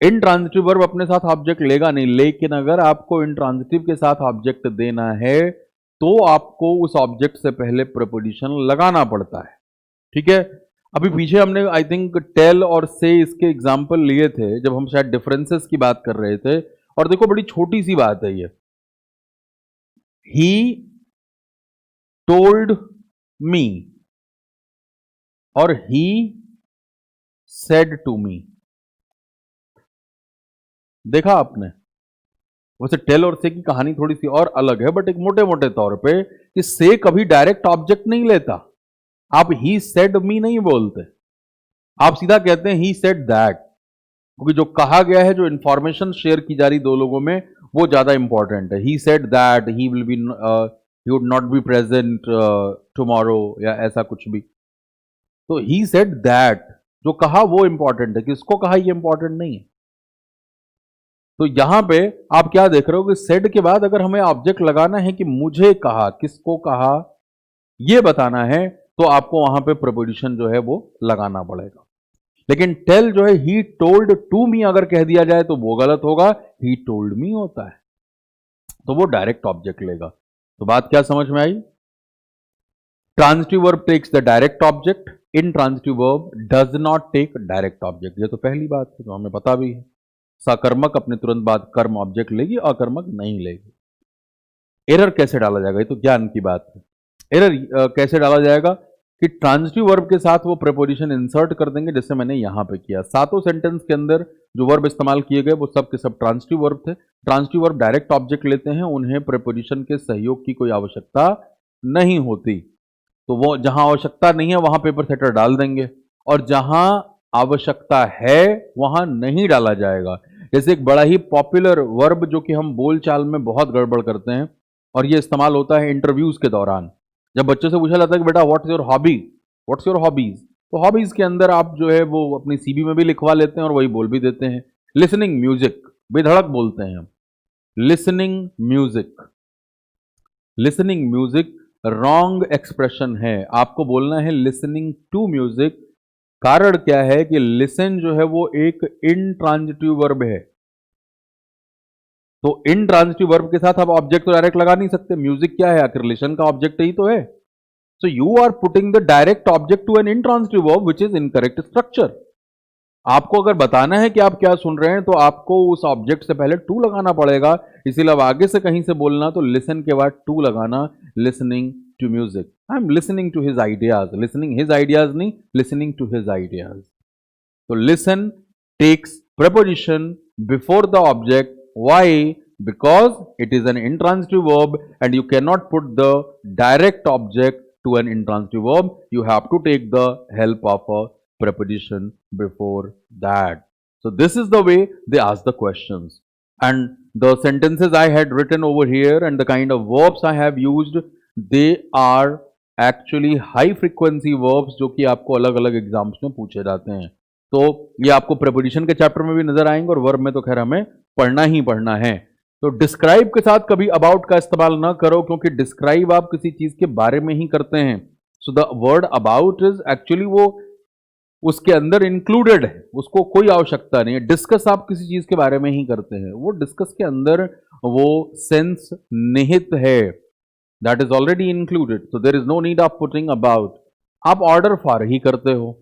इन ट्रांजिटिव वर्ब अपने साथ ऑब्जेक्ट लेगा नहीं। लेकिन अगर आपको इन ट्रांजिटिव के साथ ऑब्जेक्ट देना है तो आपको उस ऑब्जेक्ट से पहले प्रेपोजिशन लगाना पड़ता है। ठीक है? अभी पीछे हमने आई थिंक टेल और से इसके एग्जाम्पल लिए थे जब हम शायद डिफरेंसेस की बात कर रहे थे, और देखो बड़ी छोटी सी बात है ये, ही टोल्ड मी और ही सेड टू मी, देखा आपने? वैसे टेल और से की कहानी थोड़ी सी और अलग है, बट एक मोटे मोटे तौर पे कि से कभी डायरेक्ट ऑब्जेक्ट नहीं लेता। आप ही सेड मी नहीं बोलते, आप सीधा कहते हैं ही सेड दैट, क्योंकि जो कहा गया है, जो इंफॉर्मेशन शेयर की जा रही दो लोगों में, वो ज्यादा इंपॉर्टेंट है। He said that he will be, he would not be present tomorrow, या ऐसा कुछ भी। तो ही सेड दैट, जो कहा वो इंपॉर्टेंट है, किसको कहा ये इंपॉर्टेंट नहीं है। तो यहां पे आप क्या देख रहे हो कि सेड के बाद अगर हमें ऑब्जेक्ट लगाना है कि मुझे कहा, किसको कहा, ये बताना है, तो आपको वहां पे प्रीपोजिशन जो है वो लगाना पड़ेगा। लेकिन टेल जो है, ही टोल्ड टू मी अगर कह दिया जाए तो वो गलत होगा, ही टोल्ड मी होता है, तो वो डायरेक्ट ऑब्जेक्ट लेगा। तो बात क्या समझ में आई? Transitive verb takes the direct object, intransitive verb does not take direct object. ये तो पहली बात है जो हमें पता भी है। सकर्मक अपने तुरंत बाद कर्म ऑब्जेक्ट लेगी, अकर्मक नहीं लेगी। एरर कैसे डाला जाएगा, ये तो ज्ञान की बात है। एरर कैसे डाला जाएगा कि ट्रांजिटिव वर्ब के साथ वो प्रीपोजिशन इंसर्ट कर देंगे, जैसे मैंने यहां पे किया। सातों सेंटेंस के अंदर जो वर्ब इस्तेमाल किए गए वो सब के सब ट्रांजिटिव वर्ब थे। ट्रांजिटिव वर्ब डायरेक्ट ऑब्जेक्ट लेते हैं, उन्हें प्रीपोजिशन के सहयोग की कोई आवश्यकता नहीं होती। तो वो जहां आवश्यकता नहीं है वहां पेपर सेटर डाल देंगे, और जहां आवश्यकता है वहां नहीं डाला जाएगा। जैसे एक बड़ा ही पॉपुलर वर्ब जो कि हम बोलचाल में बहुत गड़बड़ करते हैं, और ये इस्तेमाल होता है इंटरव्यूज के दौरान। जब बच्चे से पूछा जाता है कि बेटा what's your hobby, what's your hobbies, तो हॉबीज के अंदर आप जो है वो अपनी सीबी में भी लिखवा लेते हैं और वही बोल भी देते हैं। लिसनिंग म्यूजिक, बेधड़क बोलते हैं हम listening music. Listening music wrong expression है, आपको बोलना है लिसनिंग टू म्यूजिक। कारण क्या है कि लिसन जो है वो एक इनट्रांजिटिव वर्ब है, तो इनट्रांजिटिव वर्ब के साथ आप ऑब्जेक्ट तो डायरेक्ट लगा नहीं सकते। म्यूजिक क्या है, आखिर लिसन का ऑब्जेक्ट ही तो है। So you are putting the direct object to an intransitive verb which is incorrect structure. आपको अगर बताना है कि आप क्या सुन रहे हैं तो आपको उस ऑब्जेक्ट से पहले टू लगाना पड़ेगा। इसीलिए अब आगे से कहीं से बोलना तो लिसन के बाद टू लगाना, listening to music. I am listening to his ideas, listening his ideas नहीं, लिसनिंग टू हिज आइडियाज। तो listen takes preposition before the object. Why? Because it is an intransitive verb and you cannot put the direct object to an intransitive verb. You have to take the help of a preposition before that. So this is the way they ask the questions. And the sentences I had written over here and the kind of verbs I have used, they are actually high frequency verbs जो कि आपको अलग अलग exams में पूछे जाते हैं। तो ये आपको प्रीपोजिशन के चैप्टर में भी नजर आएंगे और वर्ब में तो खैर हमें पढ़ना ही पढ़ना है। तो डिस्क्राइब के साथ कभी अबाउट का इस्तेमाल ना करो, क्योंकि डिस्क्राइब आप किसी चीज के बारे में ही करते हैं। So the word about is actually वो उसके अंदर इंक्लूडेड है, उसको कोई आवश्यकता नहीं है। डिस्कस आप किसी चीज के बारे में ही करते हैं, वो डिस्कस के अंदर वो सेंस निहित है, that is already included, so there is no need of putting about. आप ऑर्डर फॉर ही करते हो,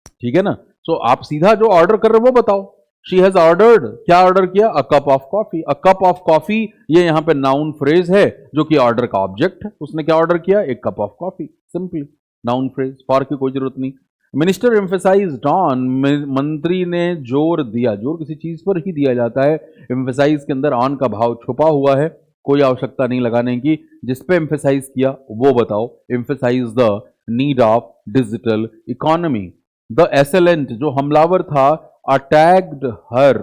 ठीक है ना। सो आप सीधा जो ऑर्डर कर रहे हो वो बताओ। शी हैज ऑर्डर्ड, क्या ऑर्डर किया? A cup of coffee. A cup of coffee ये यहां पे नाउन फ्रेज है जो कि ऑर्डर का ऑब्जेक्ट है। उसने क्या ऑर्डर किया? एक cup of coffee, simply noun phrase, for की कोई जरूरत नहीं। मिनिस्टर एम्फेसाइज्ड ऑन, मंत्री ने जोर दिया, जोर किसी चीज पर ही दिया जाता है। एम्फेसाइज के अंदर ऑन का भाव छुपा हुआ है, कोई आवश्यकता नहीं लगाने की। जिस पे एम्फेसाइज किया वो बताओ। Emphasise the need of digital economy. The assailant जो हमलावर था, अटैक्ड हर,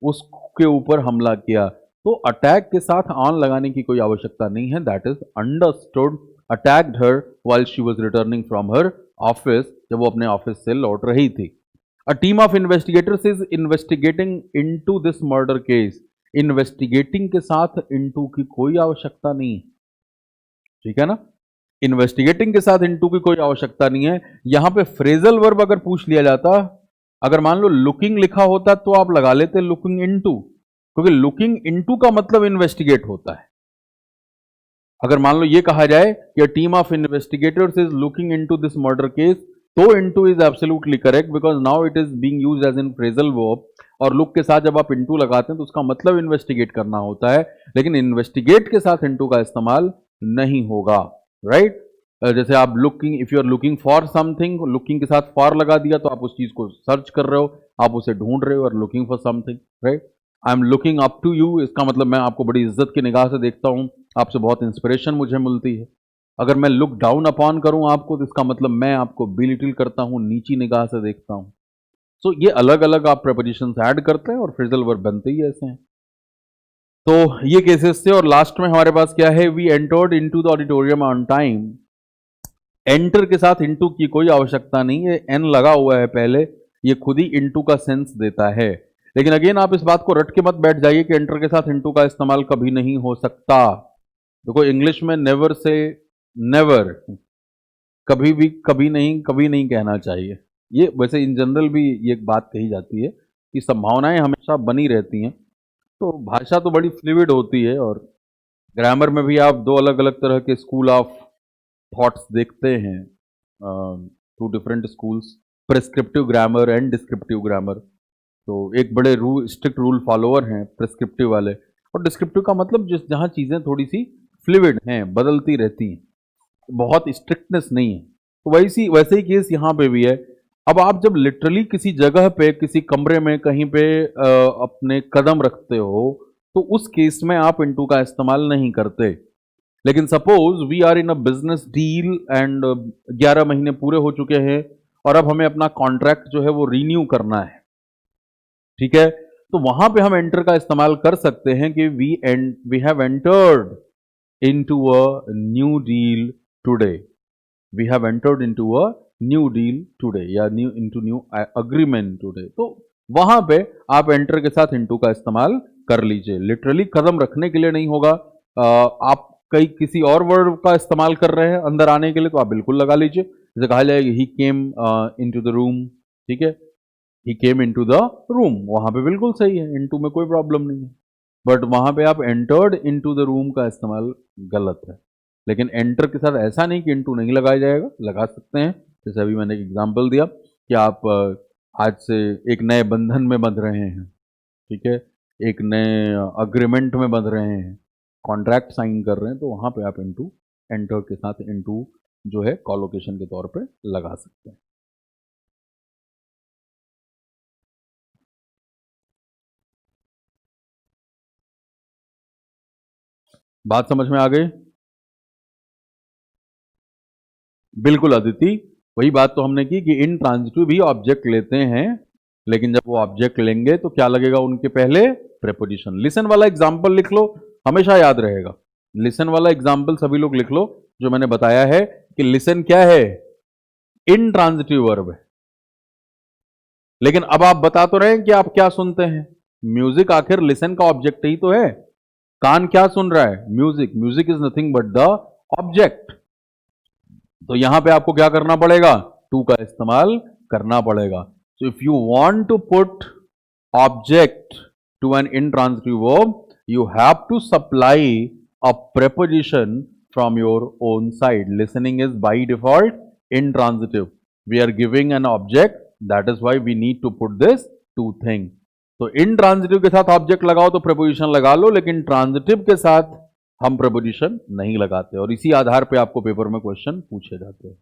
उसके ऊपर हमला किया। तो अटैक के साथ ऑन लगाने की कोई आवश्यकता नहीं है, that is understood. Attacked her while she was returning from her office, जब वो अपने ऑफिस से लौट रही थी। A team of investigators is investigating into this murder case. Investigating के साथ इनटू की कोई आवश्यकता नहीं, ठीक है ना। इन्वेस्टिगेटिंग के साथ इनटू की कोई आवश्यकता नहीं है। यहां पे फ्रेजल वर्ब अगर पूछ लिया जाता, अगर मान लो लुकिंग लिखा होता तो आप लगा लेते लुकिंग इनटू, क्योंकि लुकिंग इनटू का मतलब इन्वेस्टिगेट होता है। अगर मान लो ये कहा जाए कि team of investigators is looking into this murder case, तो into is absolutely correct because now it is being used as in phrasal verb. और लुक के साथ जब आप इनटू लगाते हैं तो उसका मतलब इन्वेस्टिगेट करना होता है, लेकिन इन्वेस्टिगेट के साथ इनटू का इस्तेमाल नहीं होगा, राइट। जैसे आप looking, if you are looking for something, looking के साथ फॉर लगा दिया तो आप उस चीज को सर्च कर रहे हो, आप उसे ढूंढ रहे हो, और looking for something, right. I am looking up to you, इसका मतलब मैं आपको बड़ी इज्जत की निगाह से देखता हूं, आपसे बहुत इंस्पिरेशन मुझे मिलती है। अगर मैं लुक डाउन अपॉन करूं आपको तो इसका मतलब मैं आपको बिलिटिल करता हूं, नीची निगाह से देखता हूं। सो ये अलग अलग आप प्रेपोजिशंस ऐड करते हैं और फ्रेजल वर्ब बनते ही ऐसे हैं। तो ये केसेस थे। और लास्ट में हमारे पास क्या है, we entered into the auditorium on time. Enter के साथ इनटू की कोई आवश्यकता नहीं है, एन लगा हुआ है पहले, ये खुद ही इनटू का सेंस देता है। लेकिन अगेन आप इस बात को रट के मत बैठ जाइए कि एंटर के साथ इनटू का इस्तेमाल कभी नहीं हो सकता। देखो इंग्लिश में नेवर से नेवर, कभी भी कभी नहीं कहना चाहिए। ये वैसे इन जनरल भी ये एक बात कही जाती है कि संभावनाएं हमेशा बनी रहती हैं। तो भाषा तो बड़ी फ्लूइड होती है, और ग्रामर में भी आप दो अलग अलग तरह के स्कूल ऑफ थॉट्स देखते हैं, two different schools, prescriptive grammar and descriptive grammar. तो एक बड़े स्ट्रिक्ट रूल फॉलोअर हैं प्रेस्क्रिप्टिव वाले, और डिस्क्रिप्टिव का मतलब जिस जहाँ चीज़ें थोड़ी सी फ्लूइड हैं, बदलती रहती हैं, बहुत स्ट्रिक्टनेस नहीं है। तो वैसे ही केस यहाँ पे भी है। अब आप जब लिटरली किसी जगह पे, किसी कमरे में कहीं पे अपने कदम रखते हो, तो उस केस में आप इनटू का इस्तेमाल नहीं करते। लेकिन suppose we are in a business deal and 11 महीने पूरे हो चुके हैं और अब हमें अपना कॉन्ट्रैक्ट जो है वो रीन्यू करना है, ठीक है, तो वहां पे हम एंटर का इस्तेमाल कर सकते हैं कि we have entered into a new deal today, we have entered into a new deal today, या न्यू अग्रीमेंट टुडे। तो वहां पे आप एंटर के साथ इनटू का इस्तेमाल कर लीजिए। लिटरली कदम रखने के लिए नहीं होगा। आप कई किसी और वर्ड का इस्तेमाल कर रहे हैं अंदर आने के लिए, तो आप बिल्कुल लगा लीजिए। जैसे कहा जाएगा ही केम इनटू द रूम, ठीक है, ही केम इनटू द रूम, वहां पे बिल्कुल सही है, इनटू में कोई प्रॉब्लम नहीं है। बट वहां पे आप एंटर्ड इनटू द रूम का इस्तेमाल गलत है। लेकिन एंटर के साथ ऐसा नहीं कि इनटू नहीं लगाया जाएगा, लगा सकते हैं। जैसे अभी मैंने एक एग्जांपल दिया कि आप आज से एक नए बंधन में बंध रहे हैं, ठीक है, एक नए अग्रीमेंट में बंध रहे हैं, कॉन्ट्रैक्ट साइन कर रहे हैं, तो वहां पे आप इनटू, एंटर के साथ इनटू जो है कॉलोकेशन के तौर पे लगा सकते हैं। बात समझ में आ गई? बिल्कुल अदिति, वही बात तो हमने की कि इन ट्रांजिटिव भी ऑब्जेक्ट लेते हैं, लेकिन जब वो ऑब्जेक्ट लेंगे तो क्या लगेगा उनके पहले, प्रेपोजिशन। लिसन वाला एग्जाम्पल लिख लो, हमेशा याद रहेगा। लिसन वाला एग्जाम्पल सभी लोग लिख लो, जो मैंने बताया है कि लिसन क्या है, इन ट्रांजिटिव वर्ब है। लेकिन अब आप बता तो रहे हैं कि आप क्या सुनते हैं, म्यूजिक आखिर लिसन का ऑब्जेक्ट ही तो है। कान क्या सुन रहा है, music, music is nothing but the object. तो यहां पे आपको क्या करना पड़ेगा, टू का इस्तेमाल करना पड़ेगा। So if you want to put object to an intransitive verb, you have to supply a preposition from your own side. Listening is by default intransitive. We are giving an object, that is why we need to put this two thing. तो intransitive के साथ object लगाओ तो preposition लगा लो, लेकिन transitive के साथ हम प्रपोजिशन नहीं लगाते, और इसी आधार पे आपको पेपर में क्वेश्चन पूछे जाते हैं।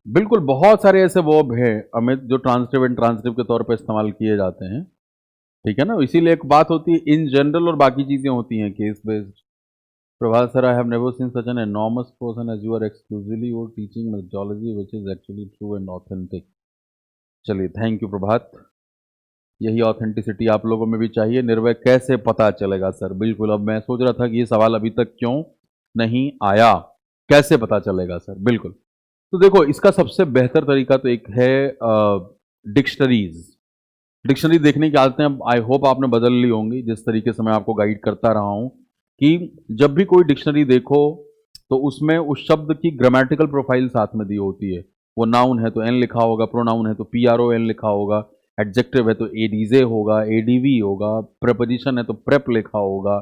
बिल्कुल, बहुत सारे ऐसे वर्ब हैं अमित जो ट्रांसिटिव एंड ट्रांसिटिव के तौर पे इस्तेमाल किए जाते हैं, ठीक है ना। इसीलिए एक बात होती है इन जनरल और बाकी चीजें होती हैं case based. Prabhat sir, I have never seen such an enormous person as you are exclusively your teaching methodology which is actually true and authentic. चलिए, थैंक यू प्रभात। यही ऑथेंटिसिटी आप लोगों में भी चाहिए। निर्भय कैसे पता चलेगा सर, बिल्कुल, अब मैं सोच रहा था कि ये सवाल अभी तक क्यों नहीं आया, कैसे पता चलेगा सर, बिल्कुल। तो देखो, इसका सबसे बेहतर तरीका तो एक है डिक्शनरीज। डिक्शनरी देखने की आदतें अब आई होप आपने बदल ली होंगी, जिस तरीके से मैं आपको गाइड करता रहा हूं कि जब भी कोई डिक्शनरी देखो तो उसमें उस शब्द की ग्रामेटिकल प्रोफाइल साथ में दी होती है। वो नाउन है तो एन लिखा होगा, प्रोनाउन है तो PRON लिखा होगा, एडजेक्टिव है तो एडीजे होगा, एडीवी होगा, प्रेपोजिशन है तो प्रेप लिखा होगा।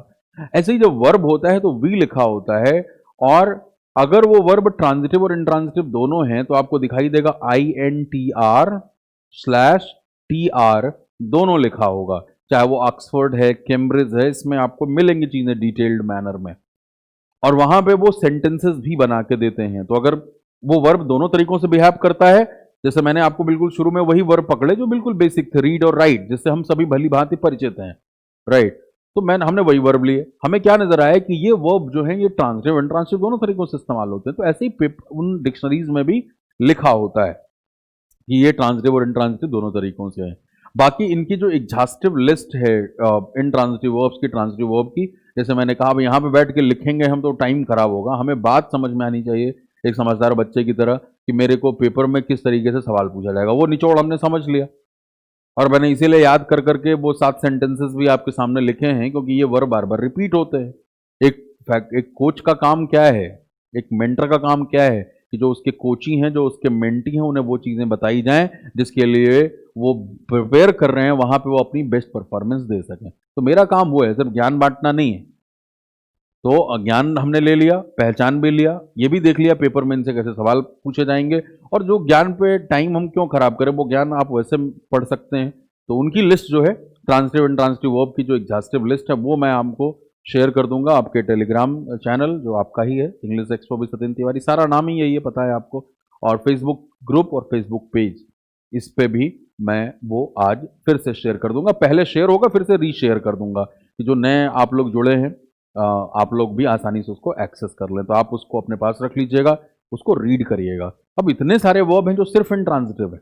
ऐसे ही जब वर्ब होता है तो वी लिखा होता है, और अगर वो वर्ब ट्रांजिटिव और इंट्रांजिटिव दोनों हैं तो आपको दिखाई देगा INTR/TR दोनों लिखा होगा। चाहे वो ऑक्सफोर्ड है, कैम्ब्रिज है, इसमें आपको मिलेंगी चीजें डिटेल्ड मैनर में, और वहां पे वो सेंटेंसेस भी बना के देते हैं। तो अगर वो वर्ब दोनों तरीकों से बिहेव करता है जैसे मैंने आपको बिल्कुल शुरू में वही वर्ब पकड़े जो बिल्कुल बेसिक थे, रीड और राइट, जिससे हम सभी भली भांति परिचित हैं, राइट। तो हमने वही वर्ब लिए। हमें क्या नजर आया कि ये वर्ब जो है ये ट्रांसिटिव इंट्रांसिटिव दोनों तरीकों से इस्तेमाल होते हैं। तो ऐसे ही उन डिक्शनरीज में भी लिखा होता है कि ये ट्रांसिटिव और इंट्रांसिटिव दोनों तरीकों से है। बाकी इनकी जो एग्जॉस्टिव लिस्ट है इंट्रांसिटिव वर्ब्स की, ट्रांसिटिव वर्ब की, जैसे मैंने कहा यहाँ पे बैठ के लिखेंगे हम तो टाइम खराब होगा। हमें बात समझ में आनी चाहिए एक समझदार बच्चे की तरह कि मेरे को पेपर में किस तरीके से सवाल पूछा जाएगा, वो निचोड़ हमने समझ लिया। और मैंने इसीलिए याद कर करके वो 7 सेंटेंसेस भी आपके सामने लिखे हैं, क्योंकि ये वर्ब बार बार रिपीट होते हैं। एक कोच का काम क्या है, एक मेंटर का काम क्या है कि जो उसके कोची हैं, जो उसके मेंटी हैं, उन्हें वो चीज़ें बताई जाएं जिसके लिए वो प्रिपेयर कर रहे हैं, वहां पे वो अपनी बेस्ट परफॉर्मेंस दे सकें। तो मेरा काम वो है, सिर्फ ज्ञान बांटना नहीं है। तो ज्ञान हमने ले लिया, पहचान भी लिया, ये भी देख लिया पेपर में इनसे कैसे सवाल पूछे जाएंगे, और जो ज्ञान पे टाइम हम क्यों खराब करें, वो ज्ञान आप वैसे पढ़ सकते हैं। तो उनकी लिस्ट जो है ट्रांसिटिव एंड ट्रांसिटिव वर्ब की, जो एग्जॉस्टिव लिस्ट है, वो मैं आपको शेयर कर दूंगा आपके टेलीग्राम चैनल जो आपका ही है, इंग्लिश एक्सपो भी सत्येंद्र तिवारी, सारा नाम ही यही है, पता है आपको। और फेसबुक ग्रुप और फेसबुक पेज, इस पे भी मैं वो आज फिर से शेयर कर दूंगा। पहले शेयर होगा, फिर से रीशेयर कर दूंगा कि जो नए आप लोग जुड़े हैं, आप लोग भी आसानी से उसको एक्सेस कर लें। तो आप उसको अपने पास रख लीजिएगा, उसको रीड करिएगा। अब इतने सारे वर्ब हैं जो सिर्फ इंट्रांसिटिव है,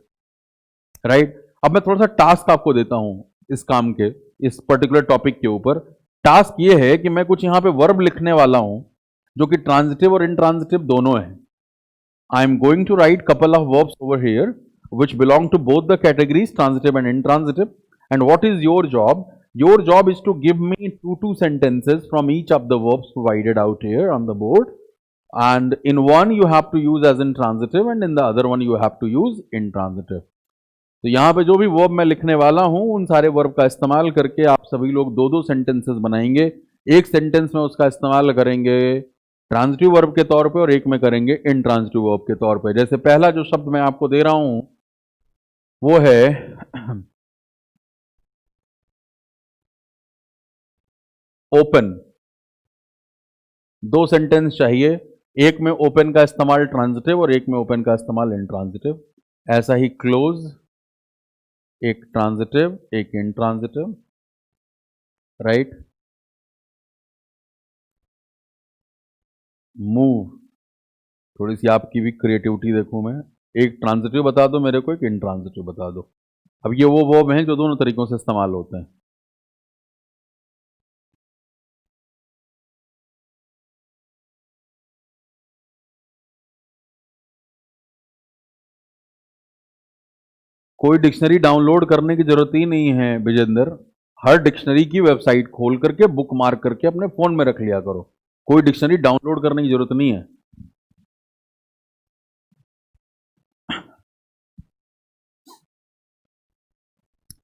राइट। अब मैं थोड़ा सा टास्क आपको देता हूं इस काम के, इस पर्टिकुलर टॉपिक के ऊपर। टास्क ये है कि मैं कुछ यहां पे वर्ब लिखने वाला हूं जो कि ट्रांसिटिव और इंट्रांसिटिव दोनों है। I am going to write couple of verbs over here which belong to both the categories transitive and intransitive. And what is your job? Your job is to give me two sentences from each of the verbs provided out here on the board, and in one you have to use as intransitive and in the other one you have to use intransitive. तो यहाँ पे जो भी verb मैं लिखने वाला हूँ, उन सारे वर्ब का इस्तेमाल करके आप सभी लोग दो दो सेंटेंसेस बनाएंगे। एक सेंटेंस में उसका इस्तेमाल करेंगे ट्रांजिटिव वर्ब के तौर पे और एक में करेंगे इंट्रांजिटिव वर्ब के तौर पे। जैसे पहला जो शब्द मैं आपको दे रहा हूँ वो है ओपन। दो सेंटेंस चाहिए, एक में ओपन का इस्तेमाल ट्रांजिटिव और एक में ओपन का इस्तेमाल इंट्रांजिटिव। ऐसा ही क्लोज, एक ट्रांजिटिव एक इंट्रांजिटिव, राइट। मूव, थोड़ी सी आपकी भी क्रिएटिविटी देखूं मैं, एक ट्रांजिटिव बता दो मेरे को, एक इंट्रांजिटिव बता दो। अब ये वो वर्ब हैं जो दोनों तरीकों से इस्तेमाल होते हैं। कोई डिक्शनरी डाउनलोड करने की जरूरत ही नहीं है विजेंद्र। हर डिक्शनरी की वेबसाइट खोल करके बुक मार्क करके अपने फोन में रख लिया करो। कोई डिक्शनरी डाउनलोड करने की जरूरत नहीं है।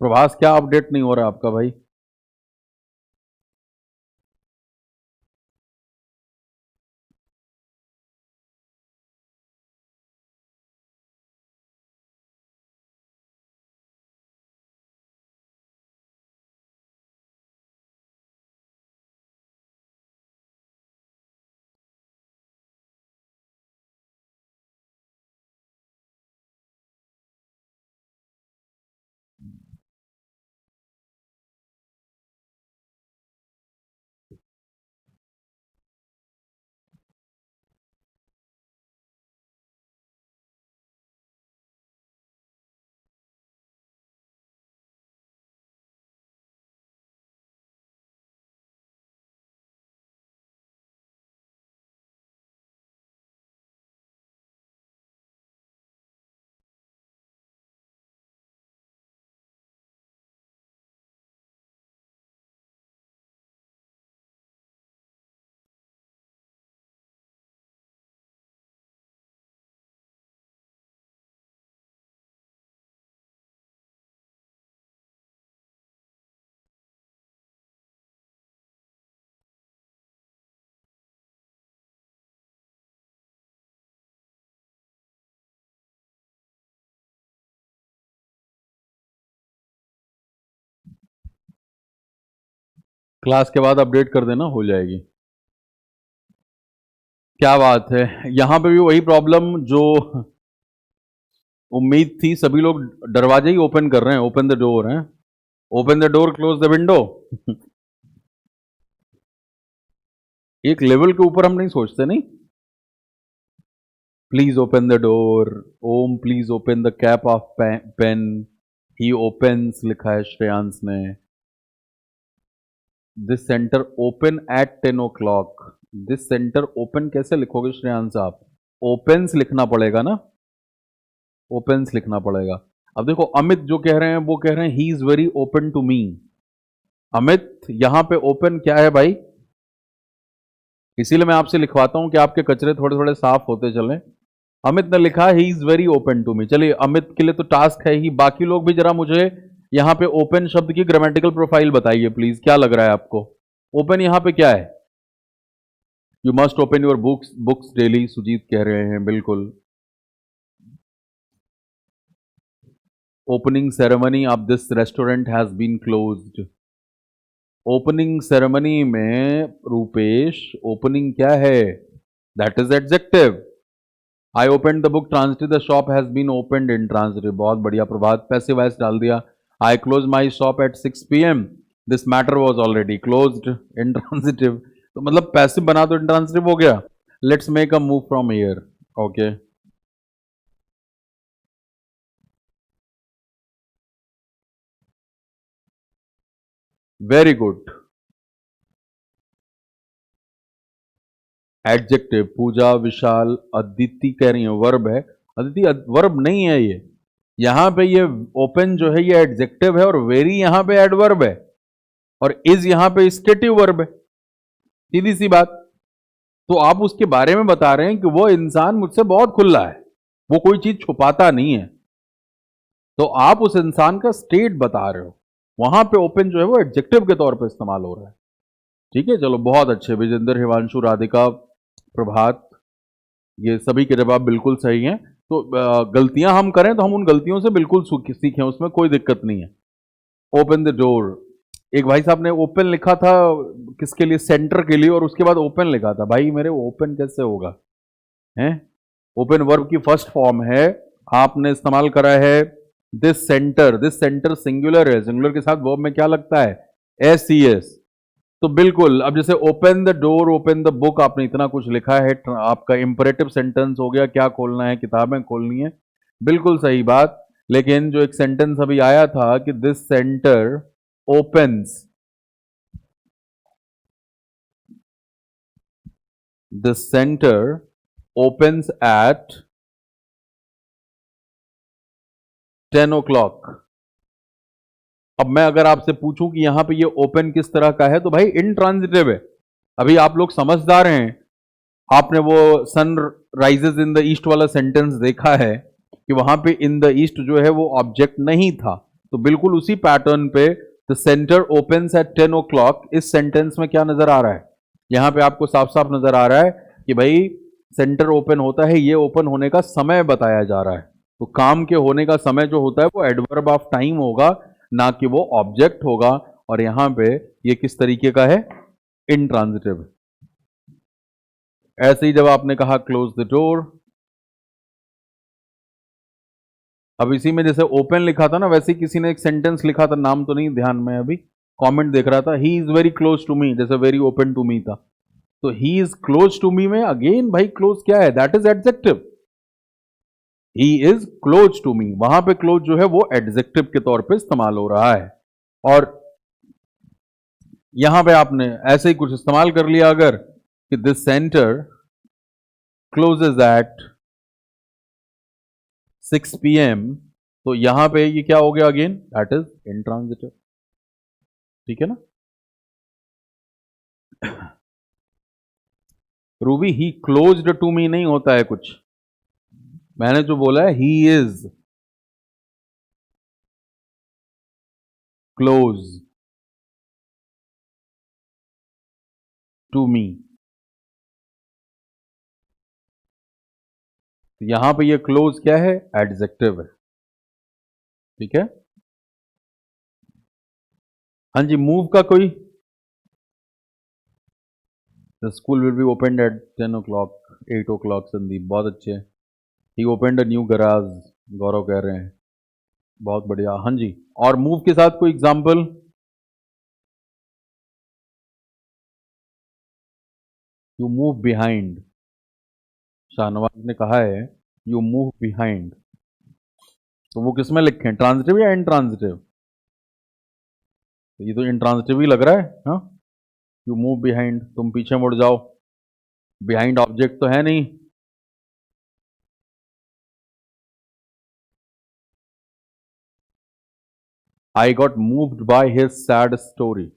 प्रभास, क्या अपडेट नहीं हो रहा आपका भाई? क्लास के बाद अपडेट कर देना, हो जाएगी। क्या बात है, यहां पे भी वही प्रॉब्लम जो उम्मीद थी, सभी लोग दरवाजे ही ओपन कर रहे हैं, ओपन द डोर है, open the door close the window. एक लेवल के ऊपर हम नहीं सोचते नहीं। Please open the door, Om please open the cap of pen, he opens लिखा है श्रेयांश ने। This centre open at 10 o'clock। This centre open कैसे लिखोगे श्रेयांश आप? ओपन्स लिखना पड़ेगा ना, ओपन्स लिखना पड़ेगा। अब देखो अमित जो कह रहे हैं वो कह रहे हैं he is very open to me. Amit यहां पे ओपन क्या है भाई? इसीलिए मैं आपसे लिखवाता हूं कि आपके कचरे थोड़े थोड़े साफ होते चलें। अमित ने लिखा he is very open to me. चलिए अमित के लिए तो टास्क है ही, बाकी लोग भी जरा मुझे यहां पे ओपन शब्द की ग्रामेटिकल प्रोफाइल बताइए प्लीज, क्या लग रहा है आपको? ओपन यहां पे क्या है? You must open your books, books daily, Sujeet कह रहे हैं, बिल्कुल। Opening ceremony of this restaurant has been closed. Opening ceremony में रूपेश ओपनिंग क्या है? That is adjective. I open the book transitive, the shop has been opened intransitive. बहुत बढ़िया Prabhat, passive voice डाल दिया। I close my shop at 6 PM, this matter was already closed intransitive. तो मतलब passive बना दो, intransitive हो गया। Let's make a move from here. Okay, very good. Adjective, Pooja, Vishal, Aditi कह रही है वर्ब है। अदिति वर्ब नहीं है ये, यहां पे ये ओपन जो है ये एडजेक्टिव है और वेरी यहां पे एडवर्ब है और इज यहां पे स्केटिव वर्ब है। सीधी सी बात। तो आप उसके बारे में बता रहे हैं कि वो इंसान मुझसे बहुत खुला है, वो कोई चीज छुपाता नहीं है, तो आप उस इंसान का स्टेट बता रहे हो। वहां पे ओपन जो है वो एडजेक्टिव के तौर पे इस्तेमाल हो रहा है। ठीक है, चलो बहुत अच्छे। विजेंद्र, हिमांशु, राधिका, प्रभात, ये सभी के जवाब बिल्कुल सही हैं। तो गलतियां हम करें तो हम उन गलतियों से बिल्कुल सीखें, उसमें कोई दिक्कत नहीं है। ओपन द डोर, एक भाई साहब ने ओपन लिखा था किसके लिए? सेंटर के लिए, और उसके बाद ओपन लिखा था। भाई मेरे ओपन कैसे होगा? हैं? ओपन वर्ब की फर्स्ट फॉर्म है, आपने इस्तेमाल करा है this centre. This centre singular है, सिंगुलर के साथ वर्ब में क्या लगता है? SES। तो बिल्कुल, अब जैसे open the door, open the book, आपने इतना कुछ लिखा है, आपका इंपरेटिव सेंटेंस हो गया, क्या खोलना है? किताबें खोलनी है, बिल्कुल सही बात। लेकिन जो एक सेंटेंस अभी आया था कि this centre opens, this centre opens eight 10 o'clock। अब मैं अगर आपसे पूछूं कि यहां पे ये ओपन किस तरह का है, तो भाई इंट्रांजिटिव है। अभी आप लोग समझदार हैं, आपने वो sun rises in the east वाला सेंटेंस देखा है कि वहां पे इन द ईस्ट जो है वो ऑब्जेक्ट नहीं था। तो बिल्कुल उसी पैटर्न पे the centre opens eight 10 o'clock, इस सेंटेंस में क्या नजर आ रहा है? यहां पे आपको साफ साफ नजर आ रहा है कि भाई सेंटर ओपन होता है, ये ओपन होने का समय बताया जा रहा है। तो काम के होने का समय जो होता है वो एडवर्ब ऑफ टाइम होगा, ना कि वो ऑब्जेक्ट होगा। और यहां पे ये किस तरीके का है? इंट्रांजिटिव। ऐसे ही जब आपने कहा क्लोज द डोर, अब इसी में जैसे ओपन लिखा था ना, वैसे ही किसी ने एक सेंटेंस लिखा था, नाम तो नहीं ध्यान में अभी, कमेंट देख रहा था, he is very close to me, जैसे वेरी ओपन टू मी था। तो he is close to me में अगेन भाई क्लोज क्या है? That is adjective. He is close to me, वहां पे क्लोज जो है वो एडजेक्टिव के तौर पे इस्तेमाल हो रहा है। और यहां पे आपने ऐसे ही कुछ इस्तेमाल कर लिया अगर कि this center closes at 6 PM, तो यहां पे ये क्या हो गया? Again that is intransitive. ठीक है ना? Ruby, he closed to me नहीं होता है कुछ, मैंने जो बोला है he is close to me. यहां पे ये क्लोज क्या है? एडजेक्टिव है। ठीक है, हाँ जी, मूव का कोई? The school will be open at 10 o'clock, 8 o'clock। Sandeep बहुत अच्छे। ही ओपन अ न्यू गराज, गौरव कह रहे हैं, बहुत बढ़िया। हाँ जी, और मूव के साथ कोई example? You move behind, Shahnawaz ने कहा है यू मूव बिहाइंड, तो वो किस में लिखे, ट्रांजिटिव या इंट्रांजिटिव? तो ये तो इंट्रांजिटिव ही लग रहा है। हाँ, यू मूव बिहाइंड, तुम पीछे मुड़ जाओ, बिहाइंड ऑब्जेक्ट तो है नहीं। I got moved by his sad story.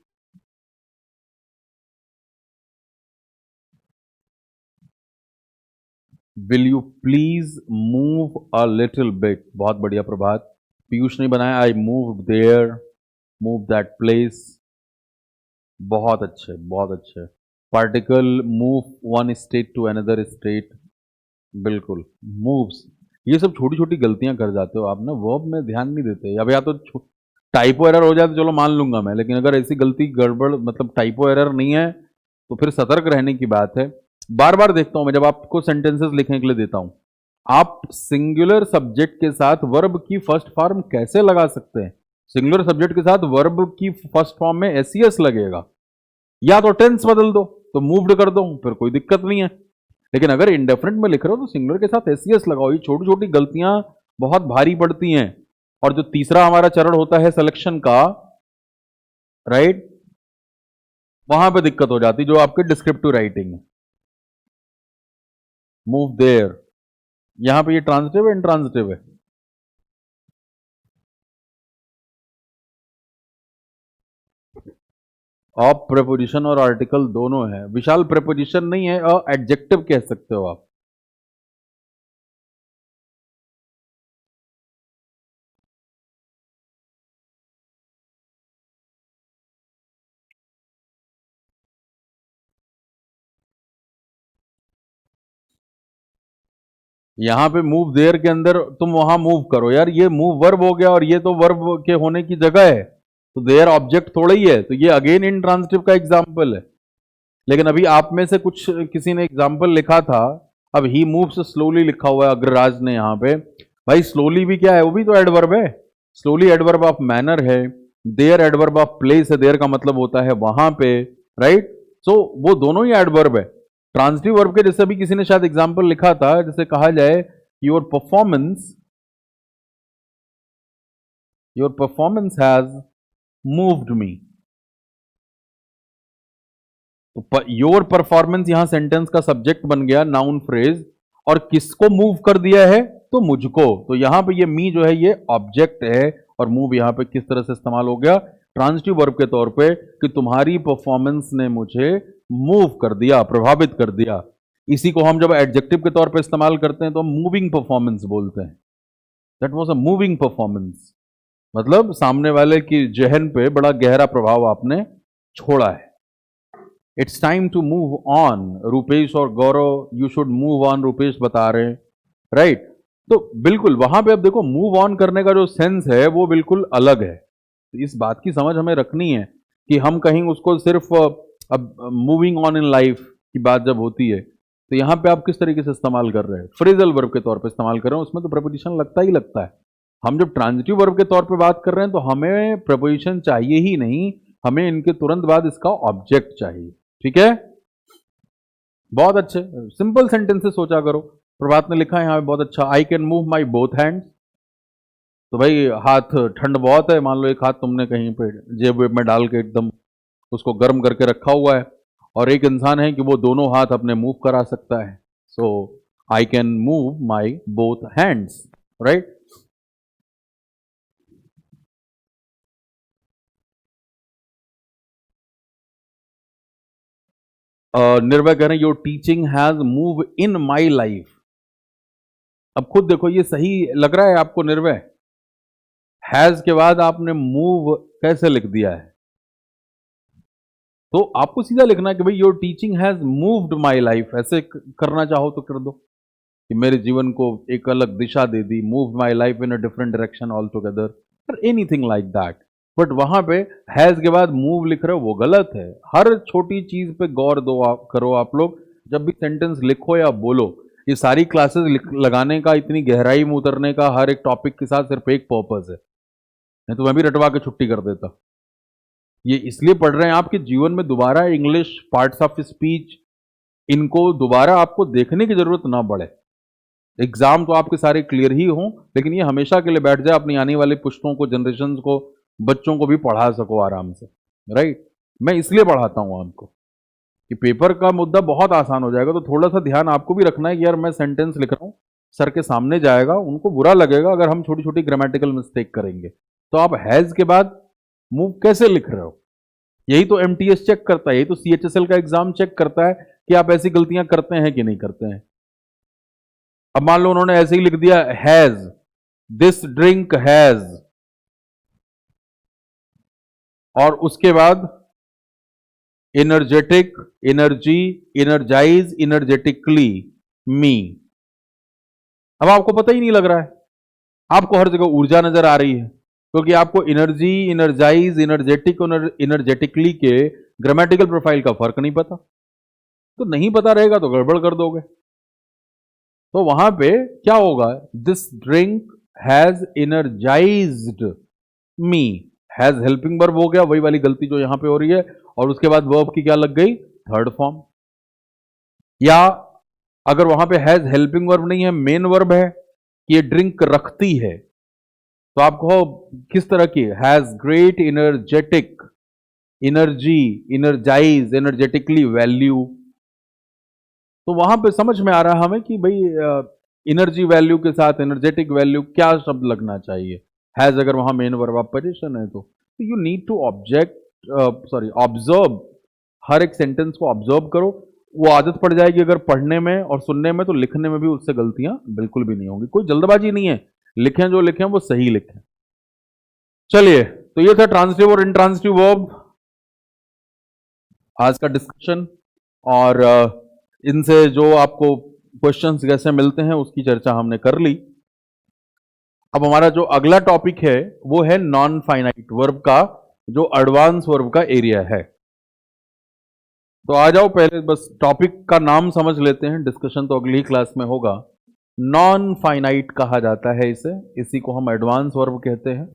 Will you please move a little bit, बहुत बढ़िया प्रभात। पीयूष ने बनाया I move there, move that place, बहुत अच्छे बहुत अच्छे। Particle move one state to another state, बिल्कुल। मूव्स, ये सब छोटी छोटी गलतियां कर जाते हो आप ना, वर्ब में ध्यान नहीं देते। अब या तो टाइपो एरर हो जाए तो चलो मान लूंगा मैं, लेकिन अगर ऐसी गलती गड़बड़ मतलब टाइपो एरर नहीं है तो फिर सतर्क रहने की बात है। बार बार देखता हूं मैं जब आपको सेंटेंसेस लिखने के लिए देता हूं, आप सिंगुलर सब्जेक्ट के साथ वर्ब की फर्स्ट फॉर्म कैसे लगा सकते हैं? सिंगुलर सब्जेक्ट के साथ वर्ब की फर्स्ट फॉर्म में एस लगेगा, या तो टेंस बदल दो, तो मूव्ड कर दो, फिर कोई दिक्कत नहीं है। लेकिन अगर इंडेफिनिट में लिख रहे हो तो सिंगुलर के साथ एस लगाओ। ये छोटी छोटी गलतियां बहुत भारी पड़ती हैं। और जो तीसरा हमारा चरण होता है सिलेक्शन का, राइट, वहां पे दिक्कत हो जाती जो आपके डिस्क्रिप्टिव राइटिंग है। मूव देयर, यहां पे ये ट्रांजिटिव है इंट्रांजिटिव है? आप प्रेपोजिशन और आर्टिकल दोनों है विशाल, प्रेपोजिशन नहीं है, एडजेक्टिव कह सकते हो आप। यहां पे मूव देयर के अंदर तुम वहां मूव करो यार, ये मूव वर्ब हो गया और ये तो वर्ब के होने की जगह है, तो देयर ऑब्जेक्ट थोड़ा ही है, तो ये अगेन इंट्रांजिटिव का एग्जाम्पल है। लेकिन अभी आप में से कुछ किसी ने एग्जाम्पल लिखा था, अब ही मूव्स स्लोली लिखा हुआ है अग्रराज ने यहाँ पे। भाई स्लोली भी क्या है, वो भी तो एडवर्ब है। स्लोली एडवर्ब ऑफ मैनर है, देयर एडवर्ब ऑफ प्लेस है, देयर का मतलब होता है वहां पे, राइट। सो वो दोनों ही एडवर्ब है। ट्रांजिटिव वर्ब के जैसे भी किसी ने शायद एग्जाम्पल लिखा था, जैसे कहा जाए योर परफॉर्मेंस हैज मूव्ड मी, तो योर परफॉर्मेंस यहां सेंटेंस का सब्जेक्ट बन गया, नाउन फ्रेज, और किसको मूव कर दिया है, तो मुझको। तो यहां पे ये मी जो है ये ऑब्जेक्ट है, और मूव यहां पे किस तरह से इस्तेमाल हो गया, ट्रांजिटिव वर्ब के तौर पे, कि तुम्हारी परफॉर्मेंस ने मुझे मूव कर दिया, प्रभावित कर दिया। इसी को हम जब एडजेक्टिव के तौर पे इस्तेमाल करते हैं तो हम मूविंग परफॉर्मेंस बोलते हैं। That was a moving performance, मतलब सामने वाले की जहन पे बड़ा गहरा प्रभाव आपने छोड़ा है। It's time to move on, Rupesh और Gaurav you should move on, Rupesh बता रहे हैं, राइट। तो बिल्कुल वहां पे अब देखो मूव ऑन करने का जो सेंस है वो बिल्कुल अलग है। तो इस बात की समझ हमें रखनी है कि हम कहीं उसको सिर्फ अब मूविंग ऑन इन लाइफ की बात जब होती है तो यहां पे आप किस तरीके से इस्तेमाल कर रहे हैं, फ्रेजल वर्ब के तौर पे इस्तेमाल कर रहे हैं, उसमें तो प्रपोजिशन लगता ही लगता है। हम जब ट्रांजिटिव वर्ब के तौर पे बात कर रहे हैं तो हमें प्रपोजिशन चाहिए ही नहीं, हमें इनके तुरंत बाद इसका ऑब्जेक्ट चाहिए। ठीक है, बहुत अच्छे सिंपल सेंटेंसेस सोचा करो। प्रभात ने लिखा है यहाँ पे बहुत अच्छा, आई can move my both hands. तो भाई हाथ, ठंड बहुत है, मान लो एक हाथ तुमने कहीं पे जेब वेब में डाल के एकदम उसको गर्म करके रखा हुआ है, और एक इंसान है कि वो दोनों हाथ अपने मूव करा सकता है। So I can move my both hands, right. Nirbhay कह रहे हैं your teaching has move in my life. अब खुद देखो ये सही लग रहा है आपको निर्भय? हैज के बाद आपने मूव कैसे लिख दिया है? तो आपको सीधा लिखना है कि भाई your teaching has moved my life, ऐसे करना चाहो तो कर दो कि मेरे जीवन को एक अलग दिशा दे दी, move my life in a different direction all together, और एनीथिंग लाइक दैट। बट वहां पे हैज के बाद मूव लिख रहे हो वो गलत है। हर छोटी चीज पे गौर दो, आप करो, आप लोग जब भी सेंटेंस लिखो या बोलो, ये सारी क्लासेस लगाने का, इतनी गहराई में उतरने का हर एक टॉपिक के साथ सिर्फ एक पर्पस है, नहीं तो मैं भी रटवा के छुट्टी कर देता। ये इसलिए पढ़ रहे हैं आपके जीवन में दोबारा इंग्लिश, पार्ट्स ऑफ स्पीच, इनको दोबारा आपको देखने की जरूरत ना पड़े। एग्जाम तो आपके सारे क्लियर ही हों, लेकिन ये हमेशा के लिए बैठ जाए, अपनी आने वाली पुश्तों को, जनरेशन को, बच्चों को भी पढ़ा सको आराम से। राइट, मैं इसलिए पढ़ाता हूं आपको कि पेपर का मुद्दा बहुत आसान हो जाएगा। तो थोड़ा सा ध्यान आपको भी रखना है कि यार मैं सेंटेंस लिख रहा हूं, सर के सामने जाएगा, उनको बुरा लगेगा अगर हम छोटी छोटी ग्रामेटिकल मिस्टेक करेंगे। तो आप हैज के बाद मूव कैसे लिख रहे हो, यही तो एमटीएस चेक करता है, यही तो सीएचएसएल का एग्जाम चेक करता है कि आप ऐसी गलतियां करते हैं कि नहीं करते हैं। अब मान लो उन्होंने ऐसे ही लिख दिया हैज, दिस ड्रिंक हैज, और उसके बाद एनर्जेटिक, एनर्जी, एनर्जाइज, एनर्जेटिकली, मी। अब आपको पता ही नहीं लग रहा है, आपको हर जगह ऊर्जा नजर आ रही है, क्योंकि आपको एनर्जी, एनर्जाइज, एनर्जेटिक और एनर्जेटिकली के ग्रामेटिकल प्रोफाइल का फर्क नहीं पता। तो नहीं पता रहेगा तो गड़बड़ कर दोगे। तो वहां पे क्या होगा, this drink has energised me, has helping verb हो गया, वही वाली गलती जो यहां पे हो रही है, और उसके बाद वर्ब की क्या लग गई, थर्ड फॉर्म। या अगर वहां पे हैज हेल्पिंग वर्ब नहीं है, मेन वर्ब है कि ये ड्रिंक रखती है, तो आप कहो किस तरह की, has great energetic, energy, energize, energetically value. तो वहां पे समझ में आ रहा है हमें कि भाई एनर्जी वैल्यू के साथ एनर्जेटिक वैल्यू क्या शब्द लगना चाहिए। हैज अगर वहां मेन वर्ब ऑफ पोजीशन है तो यू नीड टू ऑब्जर्व, हर एक सेंटेंस को ऑब्जर्व करो। वो आदत पड़ जाएगी अगर पढ़ने में और सुनने में, तो लिखने में भी उससे गलतियां बिल्कुल भी नहीं होंगी। कोई जल्दबाजी नहीं है, लिखें जो लिखें वो सही लिखें। चलिए, तो ये था ट्रांसिटिव और इंट्रांसिटिव वर्ब आज का डिस्कशन, और इनसे जो आपको क्वेश्चंस कैसे मिलते हैं उसकी चर्चा हमने कर ली। अब हमारा जो अगला टॉपिक है वो है नॉन फाइनाइट वर्ब का, जो एडवांस वर्ब का एरिया है। तो आ जाओ, पहले बस टॉपिक का नाम समझ लेते हैं, डिस्कशन तो अगली क्लास में होगा। नॉन फाइनाइट कहा जाता है इसे, इसी को हम एडवांस वर्ब कहते हैं।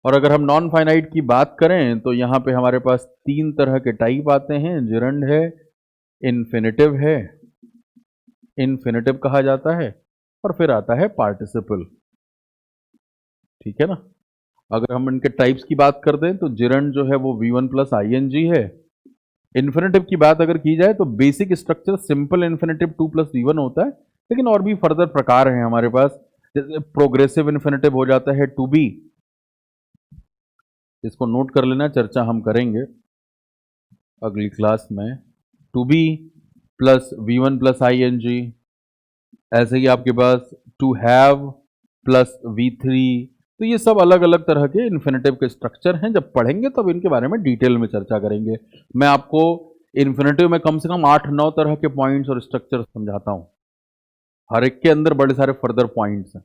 और अगर हम नॉन फाइनाइट की बात करें तो यहां पे हमारे पास तीन तरह के टाइप आते हैं, जिरंड है, इन्फिनिटिव है, इन्फिनिटिव कहा जाता है, और फिर आता है पार्टिसिपल। ठीक है ना। अगर हम इनके टाइप्स की बात कर दें तो जिरंड जो है वो V1 प्लस ING है। इन्फिनिटिव की बात अगर की जाए तो basic structure simple infinitive 2 plus V1 होता है, लेकिन और भी फर्दर प्रकार हैं हमारे पास। जैसे प्रोग्रेसिव इन्फिनिटिव हो जाता है टू बी, इसको नोट कर लेना, चर्चा हम करेंगे अगली क्लास में। To be plus V1 plus ING, ऐसे ही आपके पास टू हैव प्लस V3। तो ये सब अलग अलग तरह के इन्फिनिटिव के स्ट्रक्चर हैं, जब पढ़ेंगे तब इनके बारे में डिटेल में चर्चा करेंगे। मैं आपको इन्फिनिटिव में कम से कम 8-9 तरह के पॉइंट्स और स्ट्रक्चर समझाता हूं, हर एक के अंदर बड़े सारे फर्दर पॉइंट्स हैं।